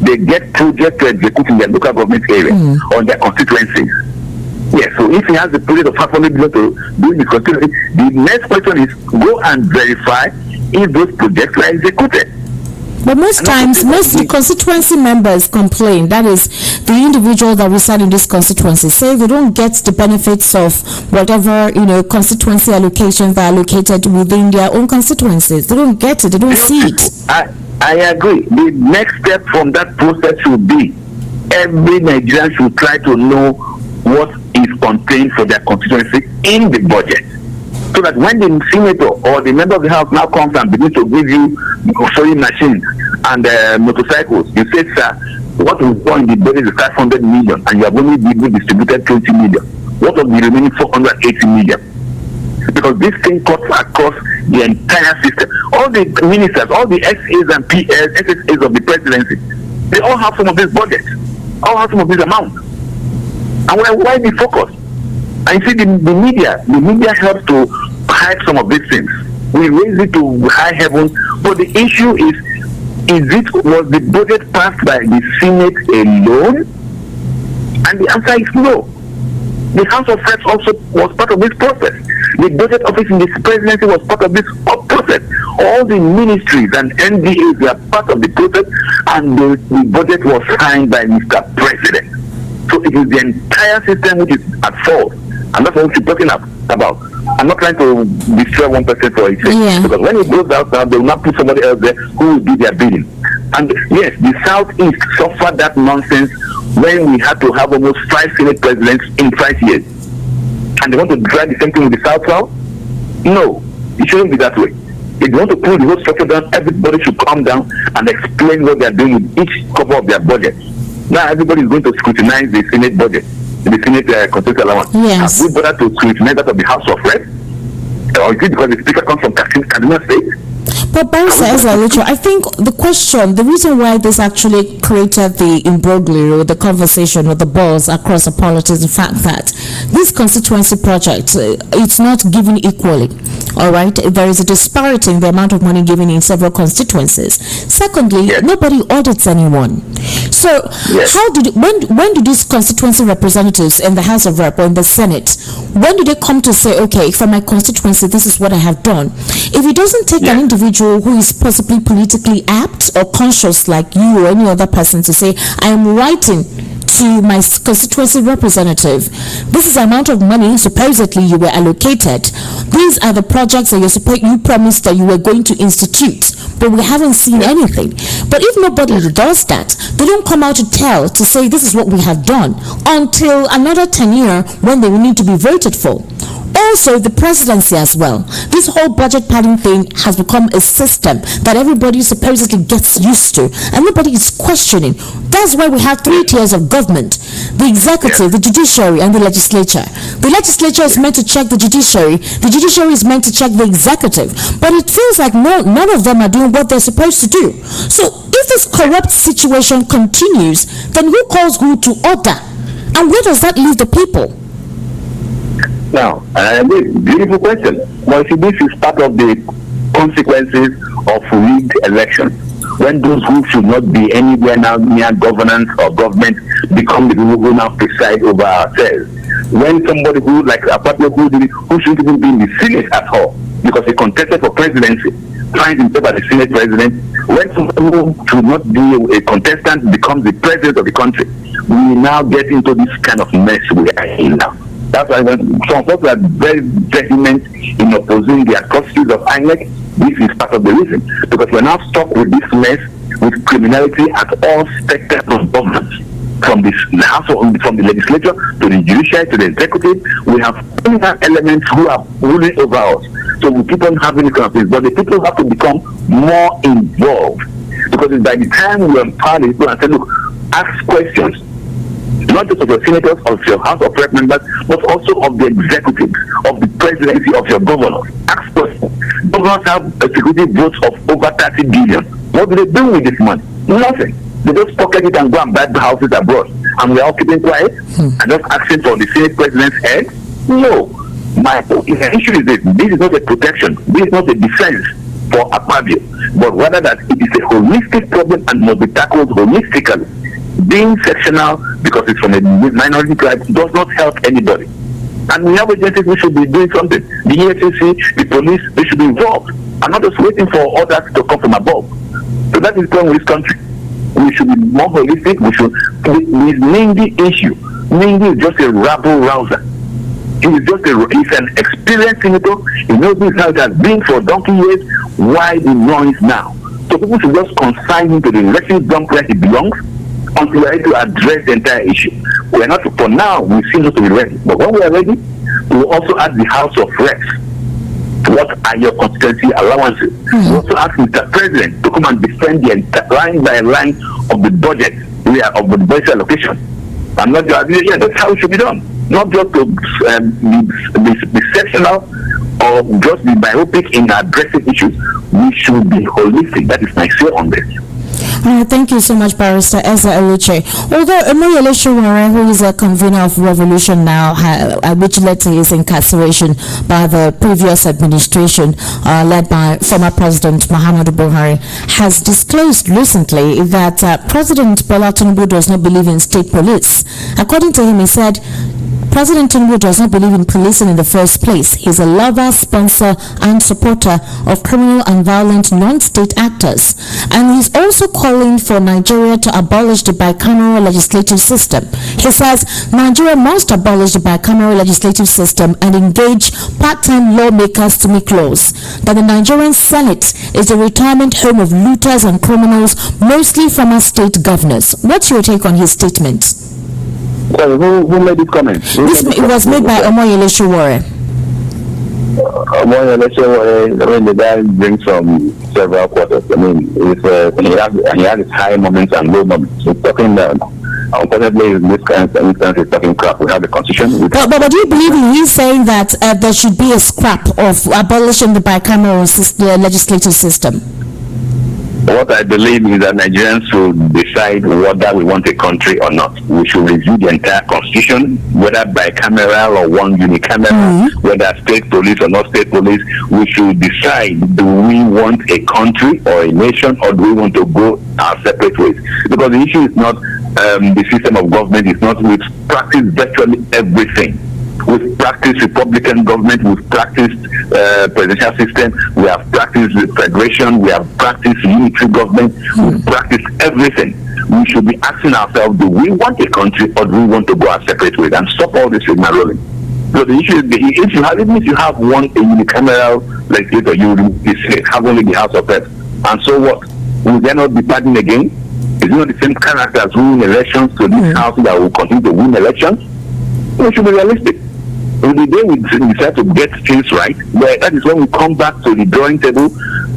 They get projects to execute in their local government area on their constituencies. Yes, so if he has the project of 500 million to do his constituency, the next question is go and verify if those projects were executed. But most times, most constituency members complain. That is, the individuals that reside in this constituency say they don't get the benefits of whatever, constituency allocations that are allocated within their own constituencies. They don't get it. They don't see it. I agree. The next step from that process should be every Nigerian should try to know what is contained for their constituency in the budget. So that when the senator or the member of the house now comes and begins to give you sewing machines and motorcycles, you say, sir, what we've done in the budget is 500 million and you have only distributed 20 million. What of the remaining 480 million? Because this thing cuts across the entire system. All the ministers, all the SAs and PS, SSAs of the presidency, they all have some of this budget, all have some of this amount. And why be focused? And you see, the media helps to hide some of these things. We raise it to high heaven, but the issue was the budget passed by the Senate alone? And the answer is no. The House of Reps also was part of this process. The budget office in the presidency was part of this process. All the ministries and NDAs were part of the process, and the budget was signed by Mr. President. So it is the entire system which is at fault, and that's what we're talking about. I'm not trying to destroy one person for it, because when it goes out, they will not put somebody else there who will do their bidding. And yes, the Southeast suffered that nonsense when we had to have almost 5 Senate presidents in 5 years. And they want to drag the same thing with the South? No, it shouldn't be that way. If they want to pull the whole structure down, everybody should come down and explain what they are doing with each cover of their budget. Now everybody is going to scrutinize the Senate budget, the Senate constitutional allowance. Yes. Have we bothered to scrutinize that of the House of Reps? Or is it because the Speaker comes from Kaduna State? But Barrister Egwuatu, I think the reason why this actually created the imbroglio, the conversation or the buzz across the politics, the fact that this constituency project, it's not given equally. All right, there is a disparity in the amount of money given in several constituencies. Secondly, yes. Nobody audits anyone. So, yes. When do these constituency representatives in the House of Rep or in the Senate, when do they come to say, okay, for my constituency, this is what I have done? If it doesn't take an individual who is possibly politically apt or conscious like you or any other person to say, I am writing to my constituency representative, this is the amount of money supposedly you were allocated, these are the projects that you promised that you were going to institute, but we haven't seen anything. But if nobody does that, they don't come out to say this is what we have done until another tenure when they will need to be voted for. Also, the presidency as well. This whole budget padding thing has become a system that everybody supposedly gets used to, and nobody is questioning. That's why we have 3 tiers of government: the executive, the judiciary, and the legislature. The legislature is meant to check the judiciary is meant to check the executive, but it feels like none of them are doing what they're supposed to do. So if this corrupt situation continues, then who calls who to order? And where does that leave the people? Now, beautiful question. Well, see, this is part of the consequences of rigged elections. When those who should not be anywhere now near governance or government become the people who now preside over ourselves. When somebody who, like a partner who shouldn't even be in the Senate at all, because he contested for presidency, finds himself as the Senate president, when somebody who should not be a contestant becomes the president of the country, we now get into this kind of mess we are in now. That's why some folks are very vehement in opposing the atrocities of INEC. This is part of the reason, because we're now stuck with this mess, with criminality at all spectrum of government, from the legislature to the judiciary to the executive. We have criminal elements who are ruling over us. So we keep on having this kind of things, but the people have to become more involved, because by the time we empower the people and say, look, ask questions, not just of your senators, of your House of Rep members, but also of the executive, of the presidency, of your governors. Ask questions. Governors have a security vote of over 30 billion. What do they do with this money? Nothing. They just pocket it and go and buy the houses abroad. And we are all keeping quiet and just asking for the Senate president's head? No. My issue is this. This is not a protection. This is not a defense for Akpabio, but rather that it is a holistic problem and must be tackled holistically. Being sectional because it's from a minority tribe does not help anybody. And we have agencies who should be doing something. The EFCC, the police, they should be involved and not just waiting for others to come from above. So that is the problem with this country. We should be more holistic. We should name the issue. Nindi is just a rabble rouser. He's an experienced senator. He knows this house has been for donkey years. Why the noise now? So people should just consign him to the refuse dump where he belongs until we are able to address the entire issue. We are not, for now, we seem not to be ready. But when we are ready, we will also ask the House of Reps, what are your constituency allowances? We also ask Mr. President to come and defend the line by line of the budget, of the budget allocation. And not just, that's how it should be done. Not just to be sectional or just be myopic in addressing issues. We should be holistic. That is my say on this. Thank you so much, Barrister Egwuatu. Although Omoyele Sowore, who is a convener of Revolution now, which led to his incarceration by the previous administration, led by former President Muhammad Buhari, has disclosed recently that President Bola Tinubu does not believe in state police. According to him, he said, President Tinubu does not believe in policing in the first place. He's a lover, sponsor, and supporter of criminal and violent non-state actors. And he's also calling for Nigeria to abolish the bicameral legislative system. He says Nigeria must abolish the bicameral legislative system and engage part-time lawmakers to make laws. That the Nigerian Senate is the retirement home of looters and criminals, mostly former state governors. What's your take on his statement? So who made this comment? It was made by Omoyele Sowore. The guy brings from several quarters. He has his high moments and low moments. He's talking unfortunately, in this instance, he's talking crap. We have the constitution. But do you believe he's saying that there should be a scrap of abolishing the bicameral legislative system? What I believe is that Nigerians should decide whether we want a country or not. We should review the entire constitution, whether bicameral or one unicameral, whether state police or not state police. We should decide, do we want a country or a nation, or do we want to go our separate ways? Because the issue is not the system of government. It's not. We've practiced virtually everything. We've practiced Republican government, we've practiced presidential system, we have practiced federation, we have practiced unitary government, we've practiced everything. We should be asking ourselves, do we want a country or do we want to go our separate ways, and stop all this rigmarolling? So the issue is, if you have one a unicameral legislator, you will have only the House of Reps. And so what? Will there not be partying again? Is it not the same characters who win elections to this house that will continue to win elections? We should be realistic. In the day we decide to get things right, that is when we come back to the drawing table,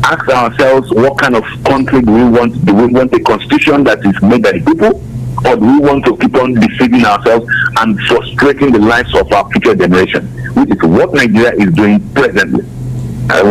ask ourselves, what kind of country do we want? Do we want a constitution that is made by the people, or do we want to keep on deceiving ourselves and frustrating the lives of our future generation, which is what Nigeria is doing presently? I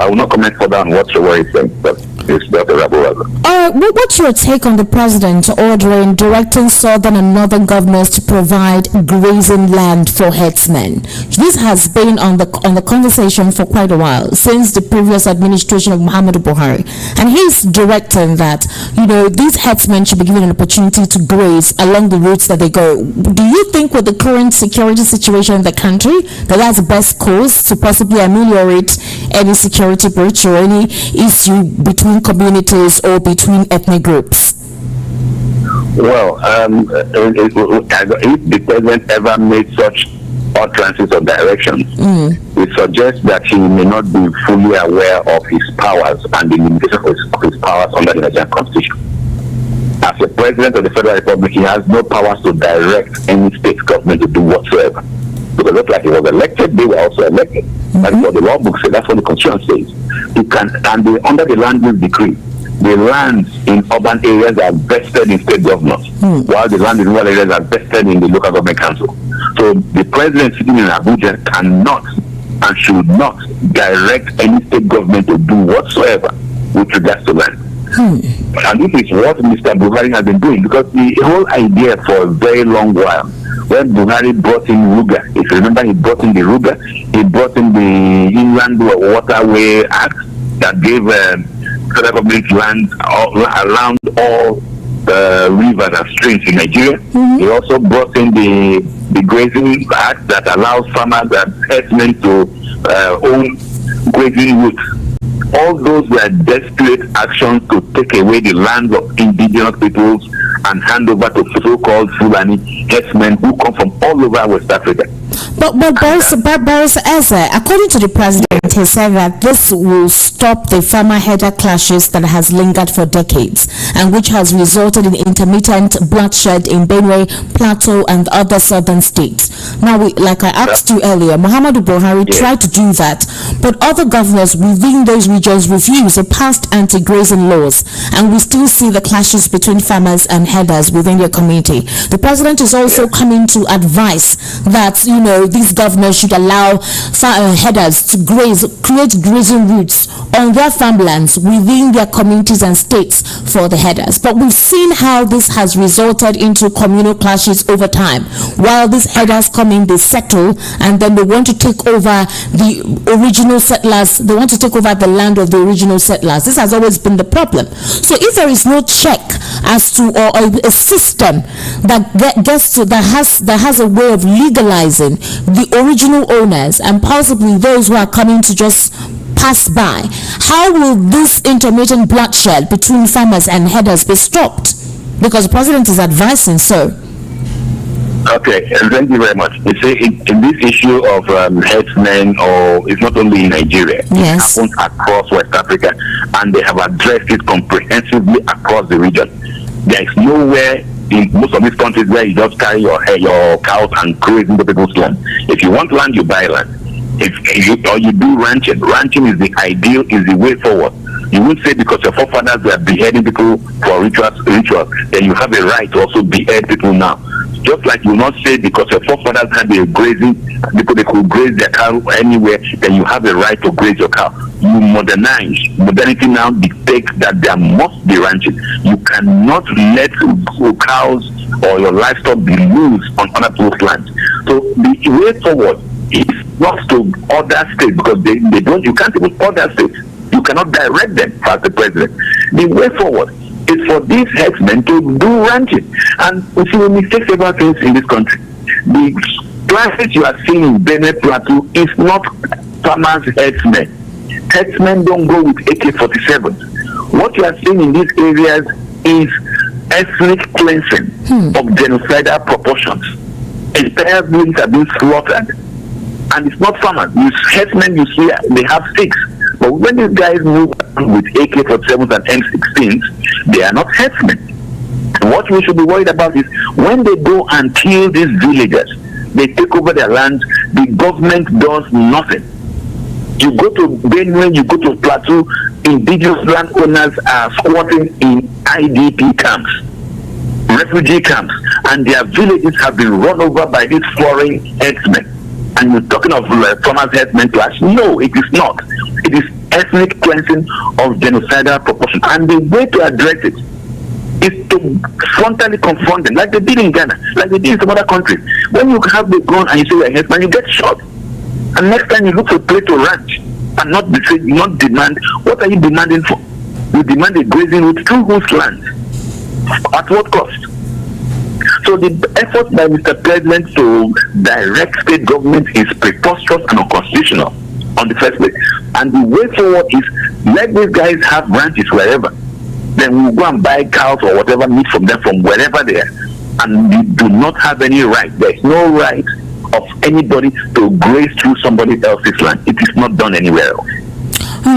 will not comment further on what Sowore is saying, but it's Dr. Rabu. What's your take on the president ordering, directing southern and northern governors to provide grazing land for herdsmen? This has been on the conversation for quite a while, since the previous administration of Muhammadu Buhari, and he's directing that these herdsmen should be given an opportunity to graze along the routes that they go. Do you think, with the current security situation in the country, that's the best course to possibly ameliorate any security breach or any issue between communities or between ethnic groups? Well, if the president ever made such utterances or directions, it suggests that he may not be fully aware of his powers and the limitations of his powers under the Nigerian Constitution. As a president of the Federal Republic, he has no powers to direct any state government to do whatsoever. Because just like he was elected, they were also elected. That's what the law book says. That's what the constitution says. He can, and under the land use decree, the lands in urban areas are vested in state governors, while the land in rural areas are vested in the local government council. So the president sitting in Abuja cannot and should not direct any state government to do whatsoever with regards to land. And this is what Mr. Buhari has been doing, because the whole idea for a very long while, when Buhari brought in Ruga, if you remember, he brought in the Ruga, he brought in the Inland Waterway Act that gave federal government land around all the rivers and streams in Nigeria. He also brought in the Grazing Act that allows farmers and herdsmen to own grazing routes. All those were desperate actions to take away the lands of indigenous peoples and hand over to so-called Fulani herdsmen who come from all over West Africa. But Boris Eze, according to the president, he said that this will stop the farmer-herder clashes that has lingered for decades and which has resulted in intermittent bloodshed in Benue, Plateau, and other southern states. Now, like I asked you earlier, Muhammadu Buhari tried to do that, but other governors within those regions refused. They passed anti-grazing laws, and we still see the clashes between farmers and herders within their community. The president is also coming to advise that these governors should allow herders to graze farmers create grazing routes on their farmlands within their communities and states for the herders. But we've seen how this has resulted into communal clashes over time. While these herders come in, they settle, and then they want to take over the original settlers. They want to take over the land of the original settlers. This has always been the problem. So if there is no check as to, or a system that has a way of legalizing the original owners and possibly those who are coming to just pass by, how will this intermittent bloodshed between farmers and herders be stopped? Because the president is advising so. Okay, and thank you very much. You see, in this issue of herdsmen, or it's not only in Nigeria, yes, it happens across West Africa, and they have addressed it comprehensively across the region. There is nowhere in most of these countries where you just carry your cows and graze into people's land. If you want land, you buy land. If you do ranching. Ranching is the ideal, is the way forward. You won't say because your forefathers were beheading people for rituals, then you have a right to also behead people now. Just like you will not say because your forefathers had a grazing, because they could graze their cow anywhere, then you have a right to graze your cow. You modernize. Modernity now dictates that there must be ranching. You cannot let cows or your livestock be loose on other people's land. So the way forward is not to other states, because they don't. You can't even order states. You cannot direct them as the president. The way forward is for these herdsmen to do ranching. And you see, we mistake several things in this country. The classes you are seeing in Benue Plateau is not farmers' herdsmen. Herdsmen don't go with AK-47s. What you are seeing in these areas is ethnic cleansing of genocidal proportions. Entire villages are being slaughtered. And it's not farmers. Herdsmen, you see, they have sticks. But when these guys move with AK-47s and M16s, they are not herdsmen. What we should be worried about is when they go and kill these villagers, they take over their land, the government does nothing. You go to Benue, you go to Plateau, indigenous landowners are squatting in IDP camps, refugee camps, and their villages have been run over by these foreign herdsmen. And you're talking of farmers' herdsmen clash? No, it is not. It is ethnic cleansing of genocidal proportion. And the way to address it is to frontally confront them, like they did in Ghana, like they did in some other countries. When you have the gun and you say you're a herdsman, you get shot. And next time you look for a place to ranch and not demand. What are you demanding for? You demand a grazing route through whose land? At what cost? So the effort by Mr. President to direct state government is preposterous and unconstitutional on the first place. And the way forward is let these guys have ranches wherever. Then we'll go and buy cows or whatever meat from them from wherever they are. And we do not have any right. There's no right of anybody to graze through somebody else's land. It is not done anywhere else.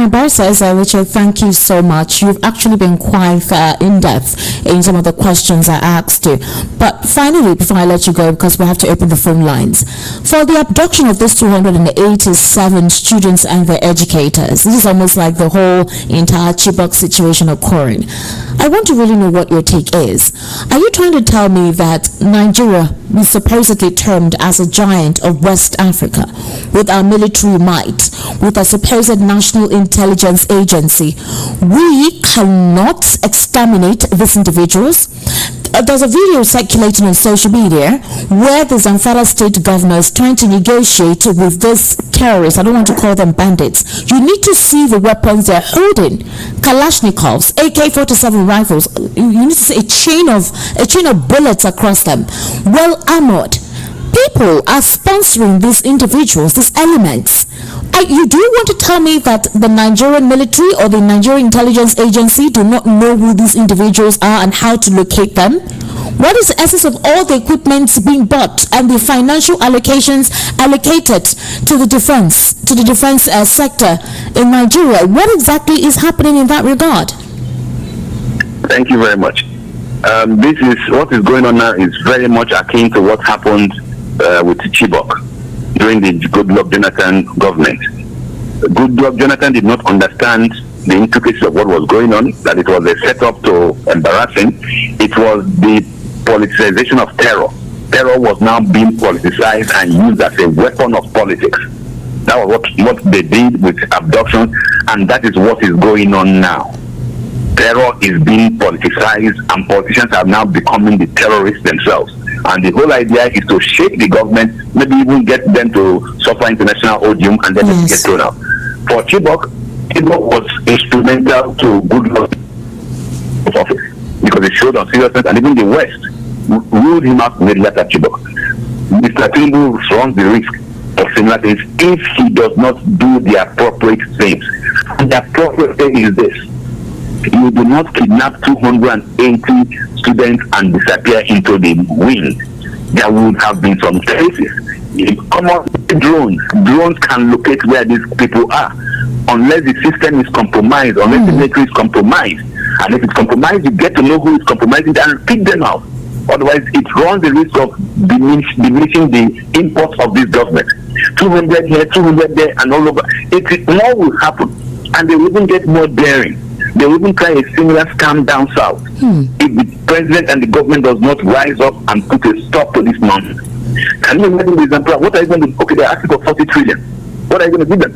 Barrister Richard, thank you so much. You've actually been quite in-depth in some of the questions I asked you. But finally, before I let you go, because we have to open the phone lines, for the abduction of these 287 students and their educators, this is almost like the whole entire Chibok situation occurring. I want to really know what your take is. Are you trying to tell me that Nigeria is supposedly termed as a giant of West Africa, with our military might, with a supposed national intelligence agency, we cannot exterminate these individuals? There's a video circulating on social media where the Zamfara state governor is trying to negotiate with these terrorists. I don't want to call them bandits. You need to see the weapons they're holding: Kalashnikovs, AK-47 rifles. You need to see a chain of bullets across them, well armored. People are sponsoring these individuals, these elements. You do want to tell me that the Nigerian military or the Nigerian intelligence agency do not know who these individuals are and how to locate them? What is the essence of all the equipment being bought and the financial allocations allocated to the defense sector in Nigeria? What exactly is happening in that regard? Thank you very much. This is what is going on now is very much akin to what happened with Chibok during the Goodluck Jonathan government. Goodluck Jonathan did not understand the intricacies of what was going on, that it was a setup to embarrass him. It was the politicization of terror. Terror was now being politicized and used as a weapon of politics. That was what they did with abduction, and that is what is going on now. Terror is being politicized, and politicians are now becoming the terrorists themselves. And the whole idea is to shake the government, maybe even get them to suffer international odium, and then get thrown out. For Chibok was instrumental to good luck of office because it showed on seriousness, and even the West ruled him out immediately after Chibok. Mr. Tinubu runs the risk of similar things if he does not do the appropriate things. And the appropriate thing is this: you do not kidnap 280 students and disappear into the wind. There would have been some cases. Common drones can locate where these people are, unless the system is compromised, unless the military is compromised. And if it's compromised, you get to know who is compromising and pick them out. Otherwise, it runs the risk of diminishing the import of this government. 200 here, 200 there, and all over. More will happen, and they will even get more daring. They will even try a similar scam down south if the president and the government does not rise up and put a stop to this nonsense. Can you imagine the example? What are you going to do? Okay, they're asking for 40 trillion. What are you going to give them?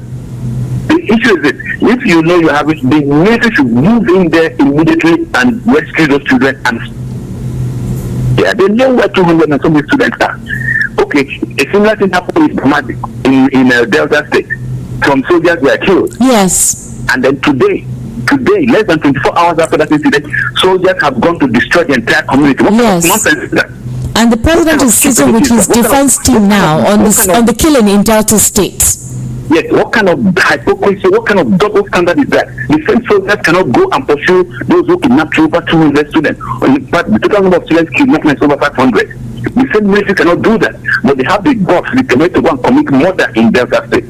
The issue is this: if you know you have it, the military should move in there immediately and rescue those children. And they know where 200 and so many students are. Okay, a similar thing happened in Delta State. Some soldiers were killed. Yes. And then today, less than 24 hours after that incident, soldiers have gone to destroy the entire community. What kind of nonsense is that? And the president is sitting with his defense team now on the killing in Delta State. Yes, what kind of hypocrisy, what kind of double standard is that? The same soldiers cannot go and pursue those who kidnapped over 200 students. In fact, the total number of students kidnapped is over 500. The same military cannot do that, but they have the guts, the commit to go and commit murder in Delta State.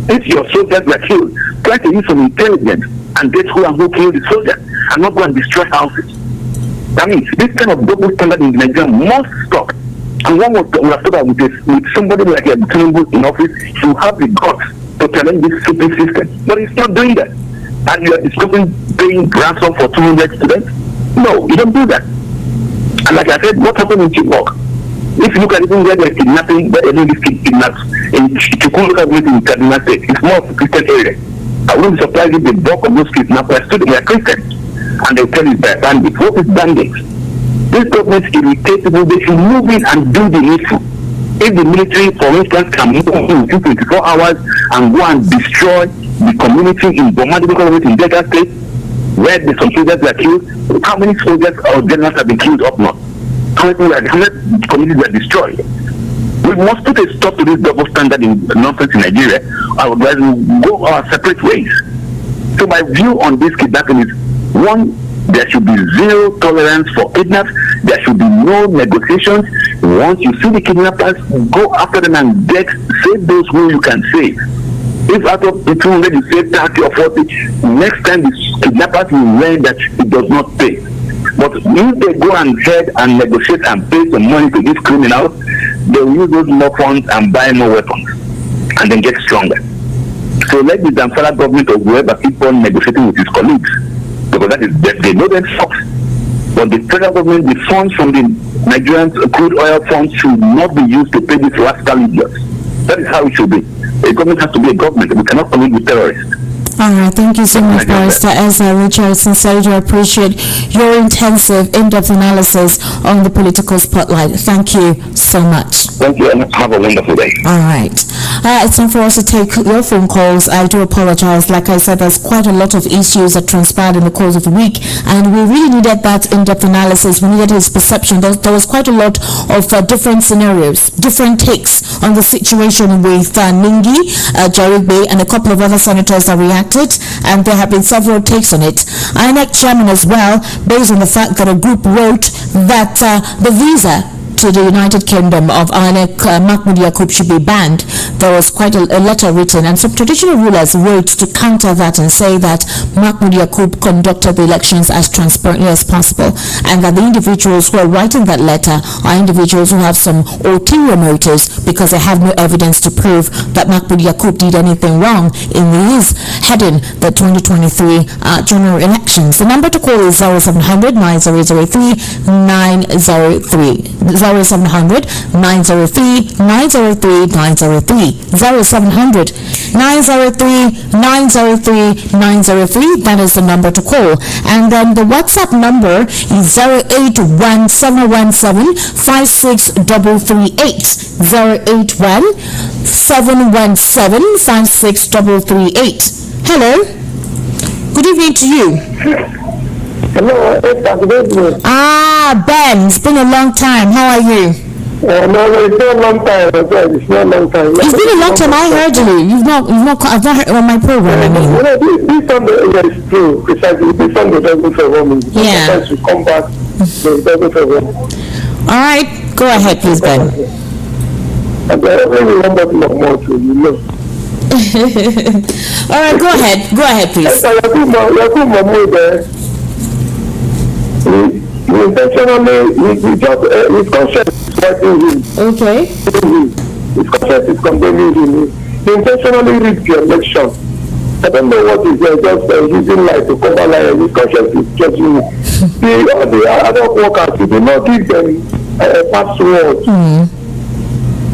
If your soldiers were killed, try to use some intelligence and get who and who killed the soldiers, and not go and destroy houses. That means this kind of double standard in Nigeria must stop. And one would have thought that with somebody like Tinubu in office, you have the guts to challenge this stupid system. But it's not doing that. And you are discussing paying ransom for 200 students? No, you don't do that. And like I said, what happened in Chibok? If you look at even where they're kidnapping, where they're doing these kidnaps, in Chikun in Kaduna State, it's more of a Christian area. I wouldn't be surprised if the bulk of those kidnappers were Christians. And they tell you they're bandits. What is bandits? This government is irritable. They should move in and do the needful. If the military, for instance, can move in within 24 hours and go and destroy the community in Bomadibo in Delta State, where the some soldiers were killed, how many soldiers or generals have been killed up north? How many communities were destroyed? We must put a stop to this double standard in nonsense in Nigeria, otherwise we'll go our separate ways. So my view on this kidnapping is, one, there should be zero tolerance for kidnaps. There should be no negotiations. Once you see the kidnappers, go after them and save those who you can save. If out of the 200 you save 30 or 40, next time the kidnappers will learn that it does not pay. But if they go and head and negotiate and pay some money to these criminals, they will use those more funds and buy more weapons and then get stronger. So let the Zamfara government or whoever keep on negotiating with his colleagues, because that is, they know them sucks. But the federal government, the funds from the Nigerian crude oil funds should not be used to pay these rascal idiots. That is how it should be. A government has to be a government. We cannot commit with terrorists. All right, thank you so much, Barrister Ezra Richard. Sincerely do appreciate your intensive, in-depth analysis on the political spotlight. Thank you so much. Thank you, and have a wonderful day. All right. It's time for us to take your phone calls. I do apologize. Like I said, there's quite a lot of issues that transpired in the course of the week, and we really needed that in-depth analysis. We needed his perception. There was quite a lot of different scenarios, different takes on the situation with Ningi, Jarigbe, and a couple of other senators that reacted. And there have been several takes on it. INEC chairman as well, based on the fact that a group wrote that the visa to the United Kingdom of INEC Mahmoud should be banned. There was quite a letter written, and some traditional rulers wrote to counter that and say that Mahmoud conducted the elections as transparently as possible, and that the individuals who are writing that letter are individuals who have some ulterior motives because they have no evidence to prove that Mahmoud did anything wrong in his heading the 2023 general elections. The number to call is 0700 9003 903. 0700 903 903 903 0700 903 903 903. That is the number to call. And then the WhatsApp number is 081-717-56338. 081-717-56338. Hello. Good evening to you. Hello, good evening. Ben, it's been a long time. How are you? No, it's not a long time. It's not a long time. It's been a long time. I heard you. I've not heard on my program. I mean, this Sunday is true. Precisely, this Sunday doesn't favor me. Yeah. Sometimes you come back, so it doesn't favor me. All right, go ahead, please, Ben. And I really remember Mahmoud, you know. All right, go ahead, please. He intentionally, his conscience is fighting him. Okay. His conscience is condemning him. He intentionally rigged the election. I don't know what he's just using light to cover light. His conscience is judging him. The other workers, he did not give them a password.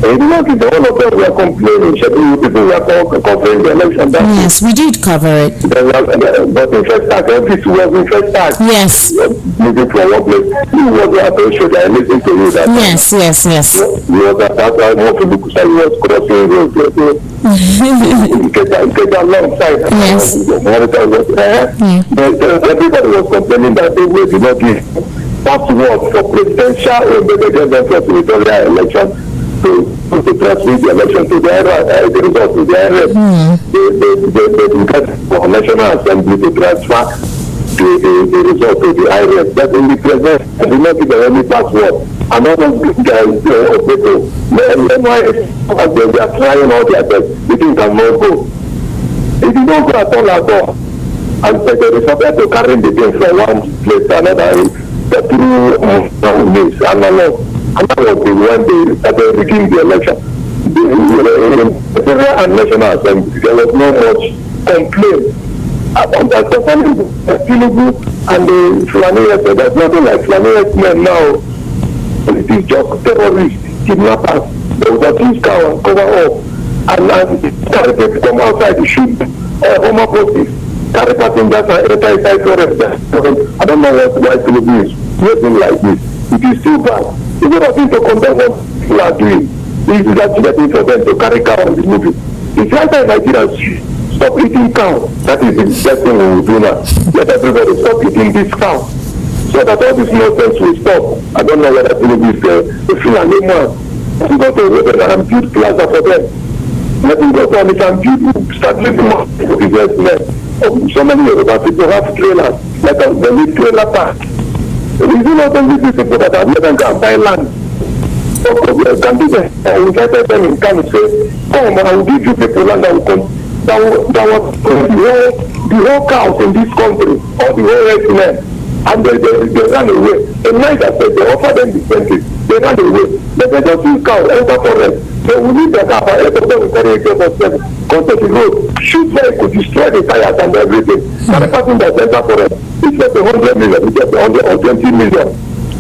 He did not give them. All of them were complaining. People were covering the election. Yes, we did cover it. But in first tax, every was in first tax. Yes. Moving from one place, he was at the show that I listened to you. That yes. He was at that time. Most people said he was crossing roads. He came alongside. Yes. But everybody was complaining that they did not give password for presidential senatorial election to transmit the election to the result to the RF. For National Assembly to transfer the result to the IRF that will be present and do not give any password. And all those guys, people, as they are trying all their best, they think cannot go. It did not go at all. And so they decided to carry the thing from one place to another through this and that was the one they started rigging the election. The Federal and National Assembly, there was no much complaint. Concerning Tinubu and the Fulani, there's nothing like Fulani men now. It is just terrorists, kidnappers. They will just use cover up and carry people come outside to shoot Homo Postis, carry passengers and enter inside forest. I don't know why Tinubu is waiting like this. It is too bad. It's not a thing to condemn what people are doing. It is actually for them to carry cow on the movie. It's right that Nigerians stop eating cow. That is the best thing we will do now. Let everybody stop eating this cow. So that all this nonsense will stop. I don't know whether Tinubu is the Fulani man. Let him go to Road and build plaza for them. Let him go to and build, start living more for businessmen. So many Yoruba people have trailers, like the trailer park. It is not only these people that have never gone buy land. So can do that. I will get them in Kano say, come, I will give you people land that will come. That was the whole cows in this country, all the whole red men. And they ran away. The night after they offered them the incentive, they ran away. But they just use cows, enter forest. They will leave the car, but every them will carry a cable seven. Go to the road, shoot vehicle, destroy the tires and everything. And the person that enter forest, it's just 100 million, it's just 120 million.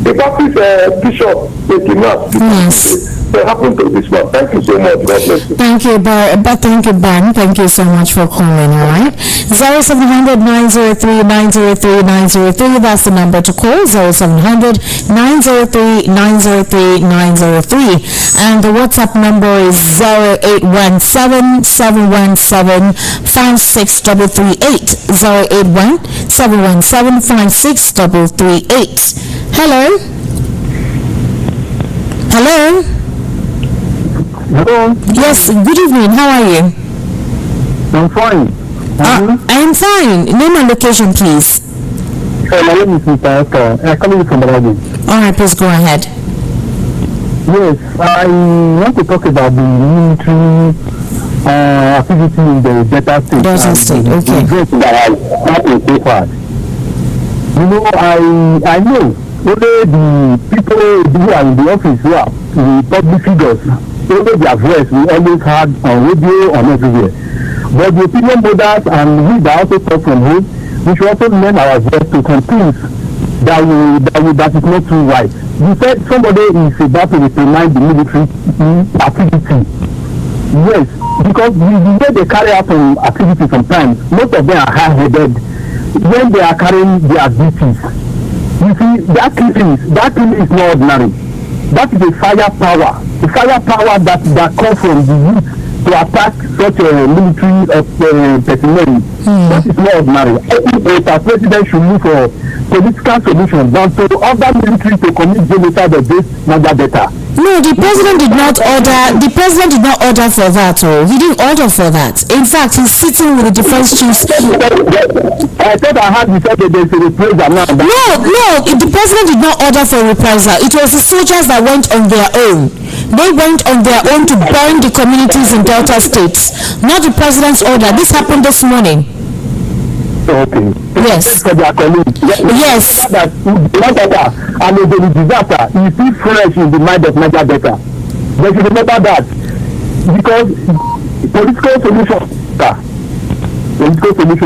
The Baptist bishop, they kidnapped. Yes. What happened to this man? Thank you so much. God bless you. Thank you, thank you, Ben. Thank you so much for calling, all right? 0700 903 903 903. That's the number to call, 0700 903 903 903. And the WhatsApp number is 0817 717 56338. 081 717 56338. Hello? Hello? Hello? Yes, good evening. How are you? I'm fine. I am fine. Name and location, please. My name is Mr. Esther. I'm coming from Malawi. All right, please go ahead. Yes, I want to talk about the military activity in the Delta State. Delta State, okay. That has happened so far. You know, I know only the people who are in the office who are the public figures, only their voice we always heard on radio and everywhere. But the opinion holders and we that also talk from home, we should also lend our voice to some things that is not too right. You said somebody is about to reprimand the military activity. Yes, because the way they carry out some activity sometimes, most of them are high-headed when they are carrying their duties. You see, that killing is not ordinary. That is a firepower that comes from the youth to attack such a military personnel. That is not ordinary. I think the president should look for political solutions than to other military to commit genocide against Niger Delta. No, the president did not order. The president did not order for that. Oh, he didn't order for that. In fact, he's sitting with the defense chiefs. I thought I heard you said that there's a reprisal now. No, the president did not order for reprisal. It was the soldiers that went on their own. They went on their own to burn the communities in Delta states. Not the president's order. This happened this morning. Okay. Yes. Yes. That and the disaster is still fresh in the mind of Niger Delta. They should remember that because political solution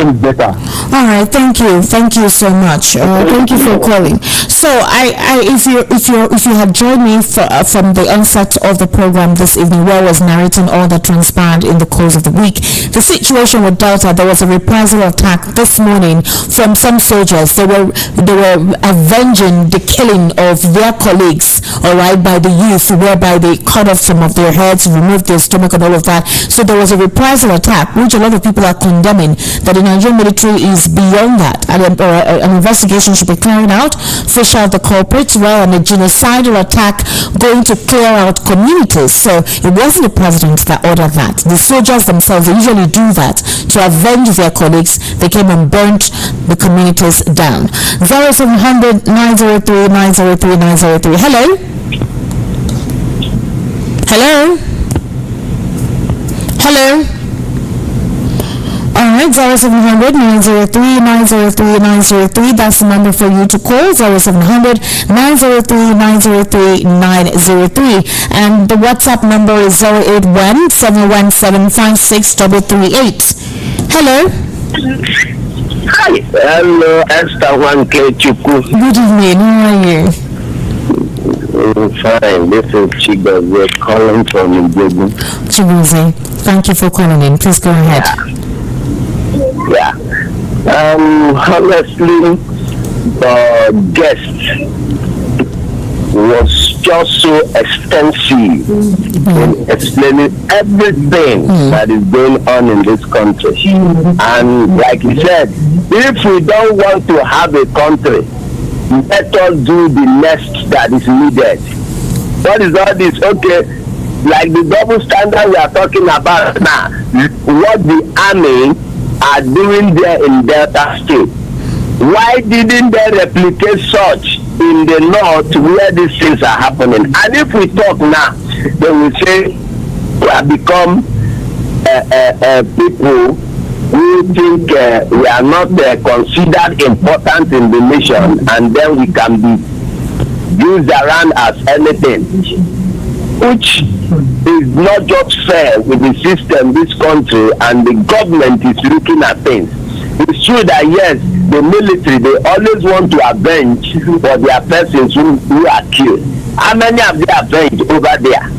is better. All right, thank you so much. Thank you for calling. So, if you had joined me from the onset of the program this evening, where I was narrating all that transpired in the course of the week, the situation with Delta, there was a reprisal attack this morning from some soldiers. They were avenging the killing of their colleagues, all right, by the youth, whereby they cut off some of their heads, removed their stomach, and all of that. So there was a reprisal attack, which a lot of people are condemning. That the Nigerian military is beyond that, and an investigation should be carried out, fish out the culprits, rather than a genocidal attack going to clear out communities. So it wasn't the president that ordered that. The soldiers themselves, they usually do that to avenge their colleagues. They came and burnt the communities down. 0700 903 903 903. Hello? Hello? Hello? Alright, 0700 903 903 903. That's the number for you to call. 0700 903 903 903. And the WhatsApp number is 081 717 56338. Hello? Hi. Hello, Esther 1K Chukwu. Good evening, how are you? Fine. This is Chigozie calling from Ijeoma. Chigozie, thank you for calling in. Please go ahead. Yeah. Honestly, the guest was just so extensive in explaining everything that is going on in this country. And like he said, if we don't want to have a country, let us do the next that is needed. What is all this? Okay, like the double standard we are talking about now, what the army are doing there in Delta State. Why didn't they replicate such in the north where these things are happening? And if we talk now, they will say we have become people who think we are not considered important in the nation, and then we can be used around as anything, which is not just fair with the system, this country, and the government is looking at things. It's true that yes, the military, they always want to avenge for their persons who are killed. How many have they avenged over there?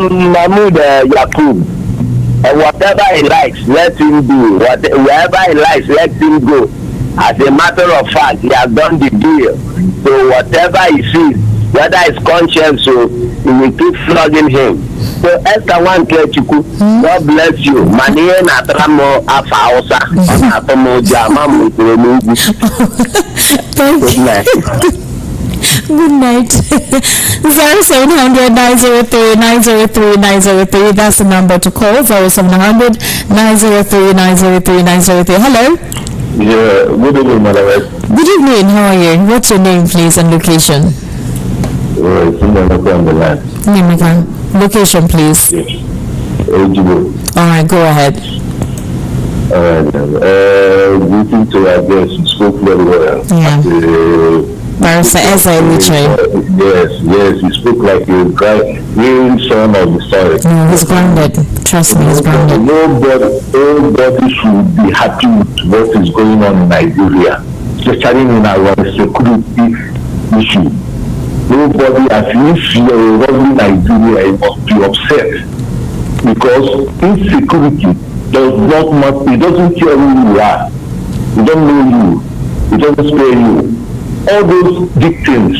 Mahmoud Yakub, whatever he likes, let him do. Wherever he likes, let him go. As a matter of fact, he has done the deal. So whatever he sees, whether it's conscience or he will keep flogging him. So Esther 1K Chukwu, God bless you. Maniye na tramo afa osa. Good night. Good night. 0700 903 903 903. That's the number to call. 0700 903 903 903. Hello? Yeah, good evening, madam. Good evening, how are you? What's your name, please, and location? Nimeka, location, please. Alright, go ahead. Alright, greeting to our guest, you spoke very well. Yeah. Barrister Eze Yes, he spoke like a real son of the story. No, he's grounded. Trust me, he's grounded. Nobody should be happy with what is going on in Nigeria. especially in our security issue. Nobody, as if you're running Nigeria, you must be upset, because insecurity does not matter. It doesn't care who you are. It don't know you. It doesn't spare you. All those victims,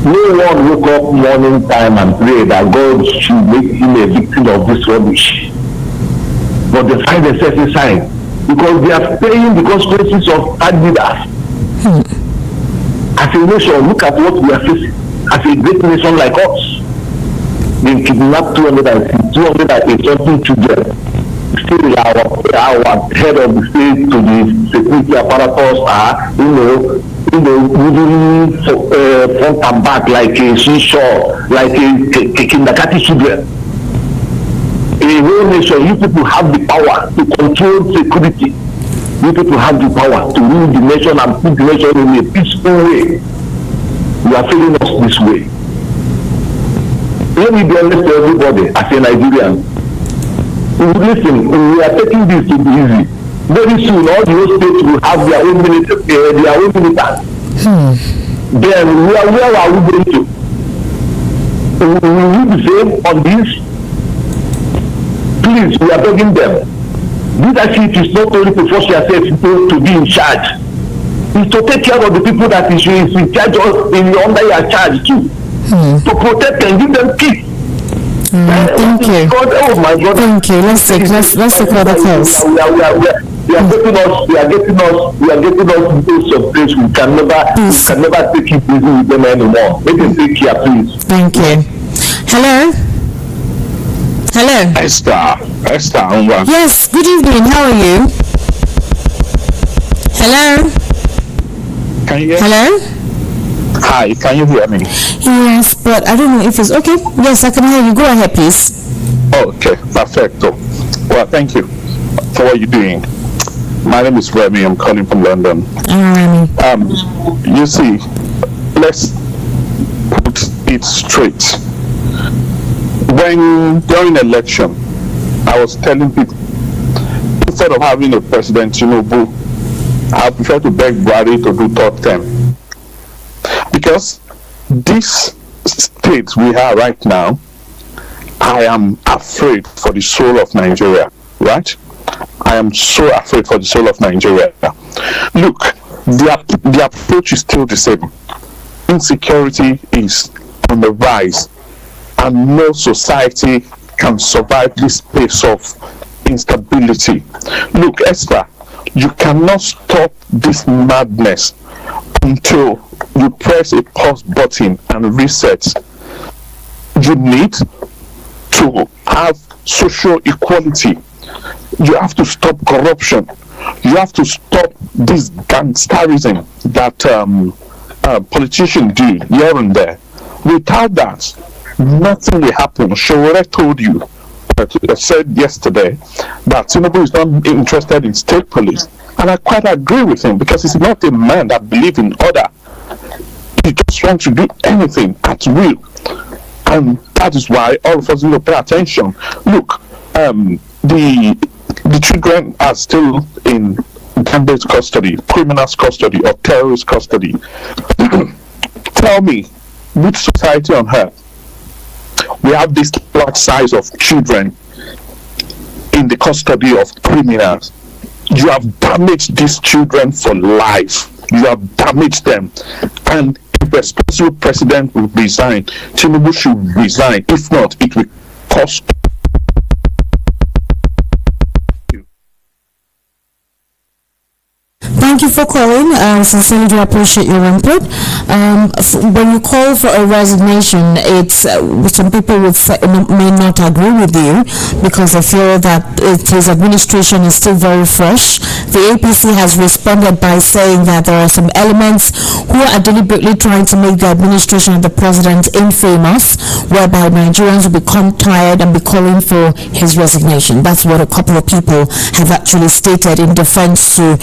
no one woke up morning time and pray that God should make him a victim of this rubbish. But they find themselves inside because they are paying the consequences of bad leaders. As a nation, look at what we are facing. As a great nation like us, they kidnapped 208 something children. Still, our head of the state to the security apparatus are, moving front and back like a seesaw, like a kindergarten children. A whole nation, you people have the power to control security. You people have the power to rule the nation and put the nation in a peaceful way. You are failing us this way. Let me be honest to everybody as a Nigerian. Listen, we are taking this to be easy. Very soon, all the whole states will have their own military. Then, where are we going to? We will the same on this. Please, we are begging them. Leadership is not only to force yourself to be in charge. It's to take care of the people that is in charge of, under your charge too. To protect and give them peace. Thank you. God, oh my God. Thank you. Let's take other calls. We are getting us into some place we can never take it easy with them anymore. Let them take care, please. Thank you. Hello. Esther. Yes. Good evening. How are you? Hello. Can you hear? Hello. Hi. Can you hear me? Yes, but I don't know if it's okay. Yes, I can hear you. Go ahead, please. Okay. Perfecto. Well, thank you for what you're doing. My name is Remy. I'm calling from London. Remy. You see, let's put it straight. When during election, I was telling people, instead of having a President Tinubu, I prefer to beg Buhari to do third term. Because this state we are right now, I am afraid for the soul of Nigeria, right? I am so afraid for the soul of Nigeria. Look, the approach is still the same. Insecurity is on the rise, and no society can survive this pace of instability. Look, Esther, you cannot stop this madness until you press a pause button and reset. You need to have social equality. You have to stop corruption. You have to stop this gangsterism that politicians do here and there. Without that, nothing will happen. Showore told you, I said yesterday, that Tinubu is not interested in state police. And I quite agree with him, because he's not a man that believes in order. He just wants to do anything at will. And that is why all of us need to pay attention. Look, the children are still in gang-based custody, criminals custody, or terrorist custody. Tell me, which society on earth we have this large size of children in the custody of criminals? You have damaged these children for life. You have damaged them. And if a responsible president will resign, Tinubu should resign. If not, it will cost. Thank you for calling. I sincerely do appreciate your input. When you call for a resignation, it's some people may not agree with you because they feel that his administration is still very fresh. The APC has responded by saying that there are some elements who are deliberately trying to make the administration of the president infamous, whereby Nigerians will become tired and be calling for his resignation. That's what a couple of people have actually stated in defense to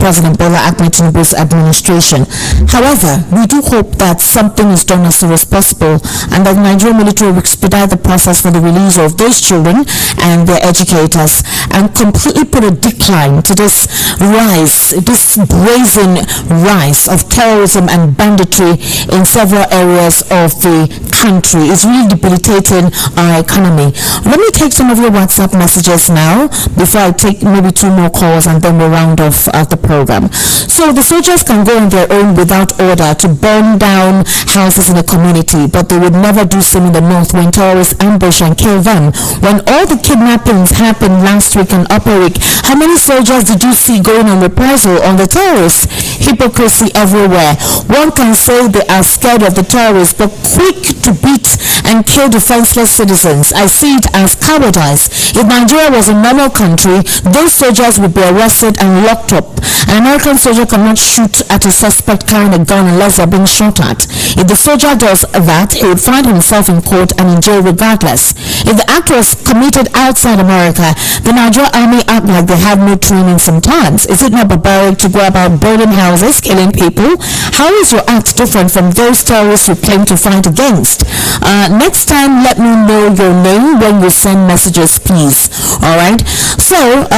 President President Bola Ahmed Tinubu's administration. However, we do hope that something is done as soon as possible and that the Nigerian military will expedite the process for the release of those children and their educators and completely put a decline to this rise, this brazen rise of terrorism and banditry in several areas of the country. It's really debilitating our economy. Let me take some of your WhatsApp messages now before I take maybe 2 more calls and then we'll round off the program. So the soldiers can go on their own without order to burn down houses in the community, but they would never do so in the north when terrorists ambush and kill them. When all the kidnappings happened last week in Upper Week, how many soldiers did you see going on reprisal on the terrorists? Hypocrisy everywhere. One can say they are scared of the terrorists, but quick to beat and kill defenseless citizens. I see it as cowardice. If Nigeria was a normal country, those soldiers would be arrested and locked up. An American soldier cannot shoot at a suspect carrying a gun unless they're being shot at. If the soldier does that, he would find himself in court and in jail regardless. If the act was committed outside America, the Nigerian army act like they have no training sometimes. Is it not barbaric to go about burning houses, killing people? How is your act different from those terrorists you claim to fight against? Next time, let me know your name when you send messages, please. Alright? So,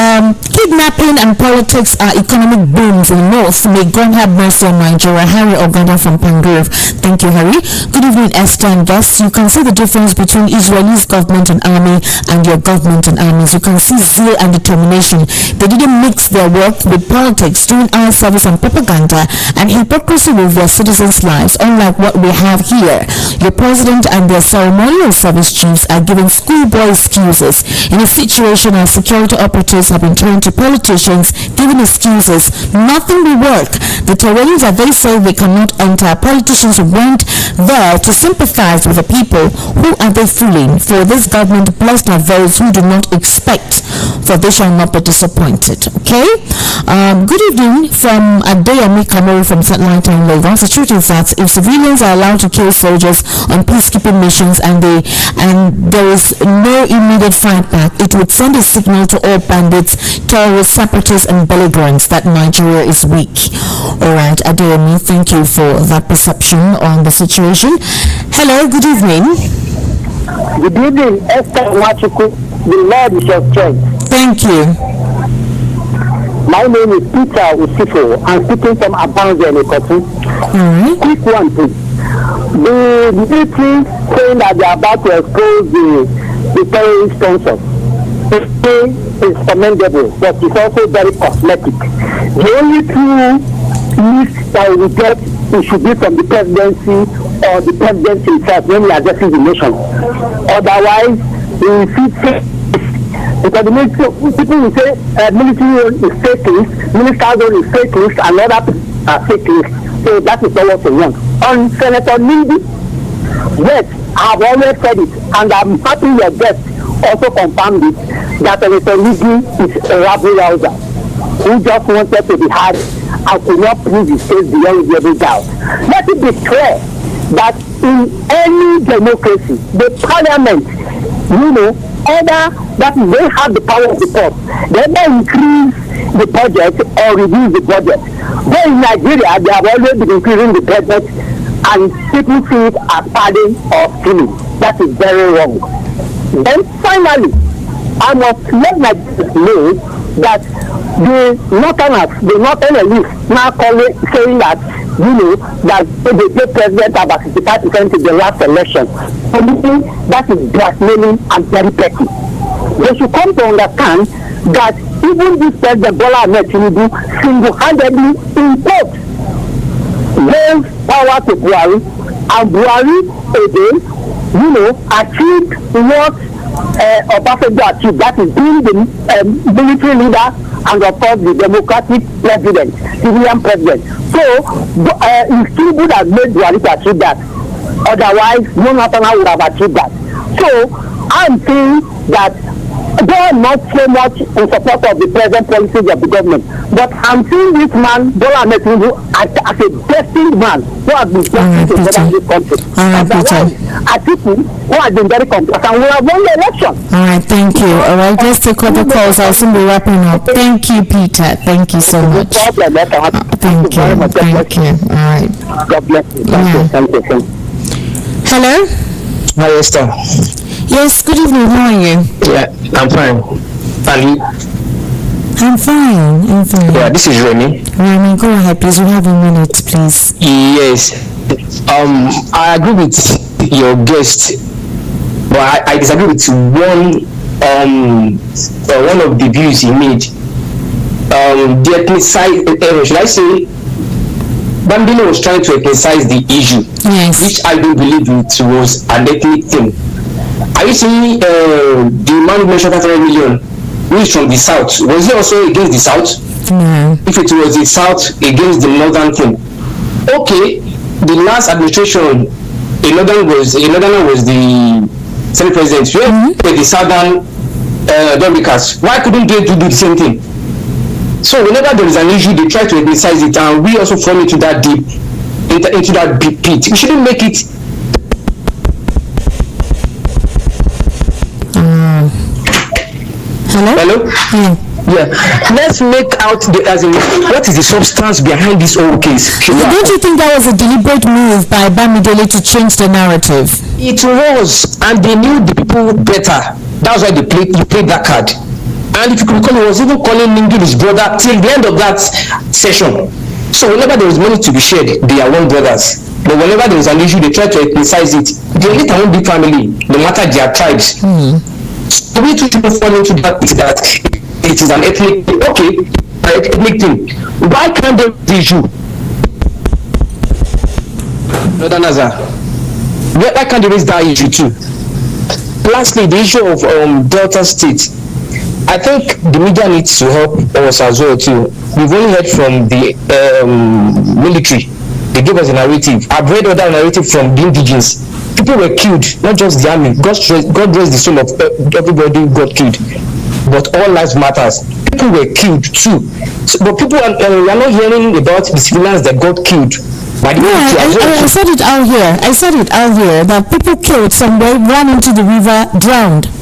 kidnapping and politics are economic booms in the north. May God have mercy on Nigeria. Harry Oganda from Pangrove. Thank you, Harry. Good evening, Esther and guests. You can see the difference between Israel's government and army and your government and armies. You can see zeal and determination. They didn't mix their work with politics, doing eye service and propaganda and hypocrisy with their citizens' lives, unlike what we have here. Your president and their ceremonial service chiefs are giving schoolboy excuses in a situation our security operatives have been turned to politicians giving excuses. Nothing will work. The terrains that they say they cannot enter, politicians went there to sympathize with the people. Who are they fooling? For this government blessed are those who do not expect, for they shall not be disappointed. Okay? Good evening from Adeyemi Kamoru from St. Town, Lagos. The truth is that if civilians are allowed to kill soldiers on peacekeeping missions and there is no immediate fight back, it would send a signal to all bandits, terrorists, separatists and belligerents that Nigeria is weak. Alright, Adeyemi, thank you for that perception on the situation. Hello, good evening. Good evening, Esther Nwachukwu. The Lord is your strength. Thank you. My name is Peter Usifo. I'm speaking from Abanze in Ikotu. Quick one, please. The military saying that they are about to expose the terrorist sponsors. Is commendable, but it's also very cosmetic. The only true list that we get, it should be from the presidency or the president himself when he addresses the nation. Otherwise, we see because the military, people will say military is fake list, ministers is fake list, and other are fake list. So that is all what they want. On Senator Nindi, yes, I have always said it, and I'm happy your guest also confirmed it, that Senator Nindi is a rabble rouser who just wanted to be heard and could not prove his case beyond reasonable doubt. Let it be clear that in any democracy, the parliament, either that they have the power of the purse, they may increase the budget or reduce the budget. But in Nigeria, they have always been increasing the budget and people see it as padding or stealing. That is very wrong. Then finally, I must let Nigerians know that the northern elite now saying that that the state president about 65% in the last election. For me, that is blackmailing and very petty. They should come to understand that even this president Bola Ahmed Tinubu single-handedly imposed gave power to Buhari, and Buhari again, achieved what Obasanjo achieved, that is being the military leader and of course the democratic president, civilian president. So if Tinubu has made Buhari to achieve that, otherwise no national would have achieved that. So I'm saying that they are not so much in support of the present policies of the government. But I'm seeing this man, Bola Ahmed Tinubu, as a destined man who has been destined to govern this country. Otherwise, are people who have been very complex, and we have won the election. All right, thank you. All right, let's take other calls. I'll soon be wrapping up. Thank you, Peter. Thank you so much. No problem. Thank you. Thank you. All right. God bless you. Thank you. Hello? Hi, Esther. Yes, good evening. How are you? Yeah, I'm fine. And you? I'm fine. Yeah, this is Remy. Remy, go ahead, please. You have a minute, please. Yes. I agree with your guest, but I disagree with one of the views he made. The ethnicized, should I say, Bambino was trying to ethnicize the issue, yes, which I don't believe it was an ethnic thing. Are you seeing the man who mentioned 500 million, who is from the south? Was he also against the south? No. If it was the south against the northern thing, okay. The last administration, another was the Senate president. The southern Democrats. Why couldn't they do the same thing? So whenever there is an issue, they try to ethnicize it, and we also fall into that deep pit. We shouldn't make it. Hello? Yeah. Let's make out what is the substance behind this whole case. Don't you think that was a deliberate move by Bamidele to change the narrative? It was, and they knew the people better. That's why they played that card. And if you could recall, he was even calling Ningi his brother till the end of that session. So whenever there is money to be shared, they are one brothers. But whenever there is an issue, they try to ethnicize it. They only can be family, no matter their tribes. So we too shouldn't fall into that it is an ethnic thing. Okay, an ethnic thing. Why can't they be issue? Brother Nazar, why can't they raise that issue too? Lastly, the issue of Delta State. I think the media needs to help us as well too. We've only heard from the military. They gave us a narrative. I've read other narrative from the indigenous. People were killed, not just the army. God rest the soul of everybody who got killed. But all lives matters. People were killed too. So, but people are not hearing about the civilians that got killed. I said it out here that people killed somewhere, ran into the river, drowned.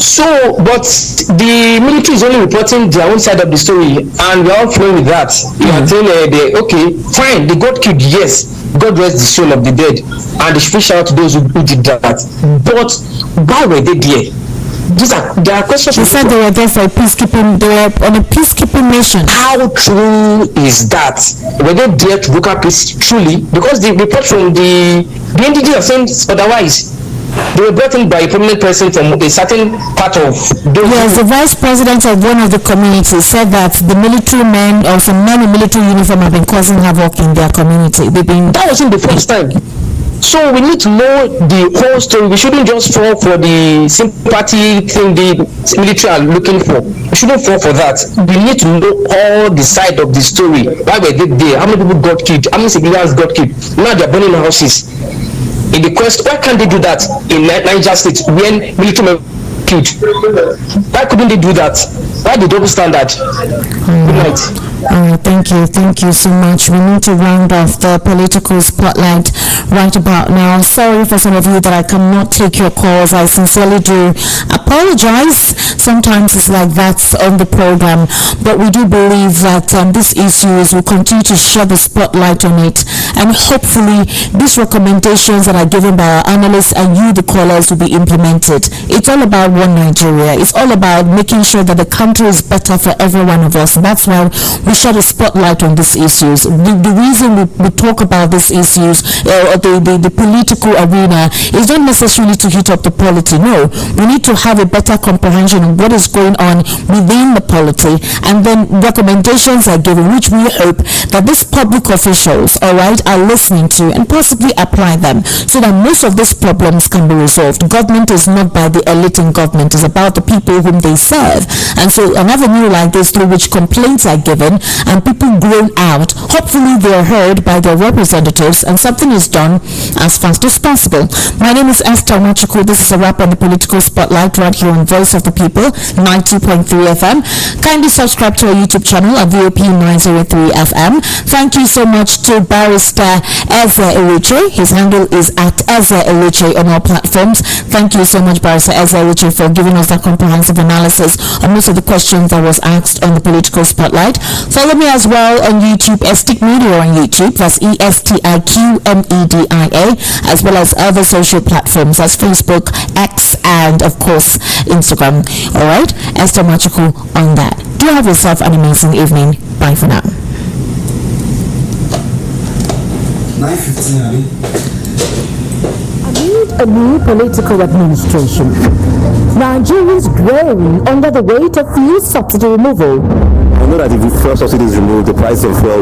So, but the military is only reporting their own side of the story, and we're all flowing with that. You are saying, okay, fine, they got killed, yes. God rest the soul of the dead, and they should shout out to those who did that. But why were they there? There are questions. They said they were there for peacekeeping. They were on a peacekeeping mission. How true is that? Were they there to broker peace truly? Because the report from the NDG are saying otherwise. They were brought in by a prominent person from a certain part of those. Yes, the vice president of one of the communities said that the military men or some men in military uniform have been causing havoc in their community. That wasn't the first time. So we need to know the whole story. We shouldn't just fall for the sympathy thing the military are looking for. We shouldn't fall for that. We need to know all the side of the story. Why were they there? How many people got killed? How many civilians got killed? Now they're burning houses. In the quest, why can't they do that in Niger State when military men killed? Why couldn't they do that? Why the double standard? Good night. Thank you so much. We need to round off the political spotlight right about now. Sorry for some of you that I cannot take your calls. I sincerely do apologize. Sometimes it's like that on the program, but we do believe that these issues will continue to shed the spotlight on it, and hopefully these recommendations that are given by our analysts and you, the callers, will be implemented. It's all about one Nigeria. It's all about making sure that the country is better for every one of us. That's why we shed a spotlight on these issues. The reason we talk about these issues, the political arena, is not necessarily to hit up the polity. No, we need to have a better comprehension of what is going on within the polity, and then recommendations are given, which we hope that these public officials, all right, are listening to and possibly apply them, so that most of these problems can be resolved. Government is not by the elite in government; it's about the people whom they serve. And so an avenue like this, through which complaints are given, and people groan out. Hopefully they are heard by their representatives and something is done as fast as possible. My name is Esther Machuku. This is a wrap on the political spotlight right here on Voice of the People 90.3 FM. Kindly subscribe to our YouTube channel at VOP 903 FM. Thank you so much to Barrister Eze Eluche. His handle is at Eze Eluche on all platforms. Thank you so much, Barrister Eze Eluche, for giving us that comprehensive analysis on most of the questions that was asked on the political spotlight. Follow me as well on YouTube, Estic Media on YouTube. That's ESTIQMEDIA, as well as other social platforms as Facebook, X, and of course Instagram. All right, Esther Machuku on that. Do have yourself an amazing evening. Bye for now. 9:15. Amid a new political administration, Nigerians groan under the weight of fuel subsidy removal. I know that if the fuel subsidy is removed, the price of fuel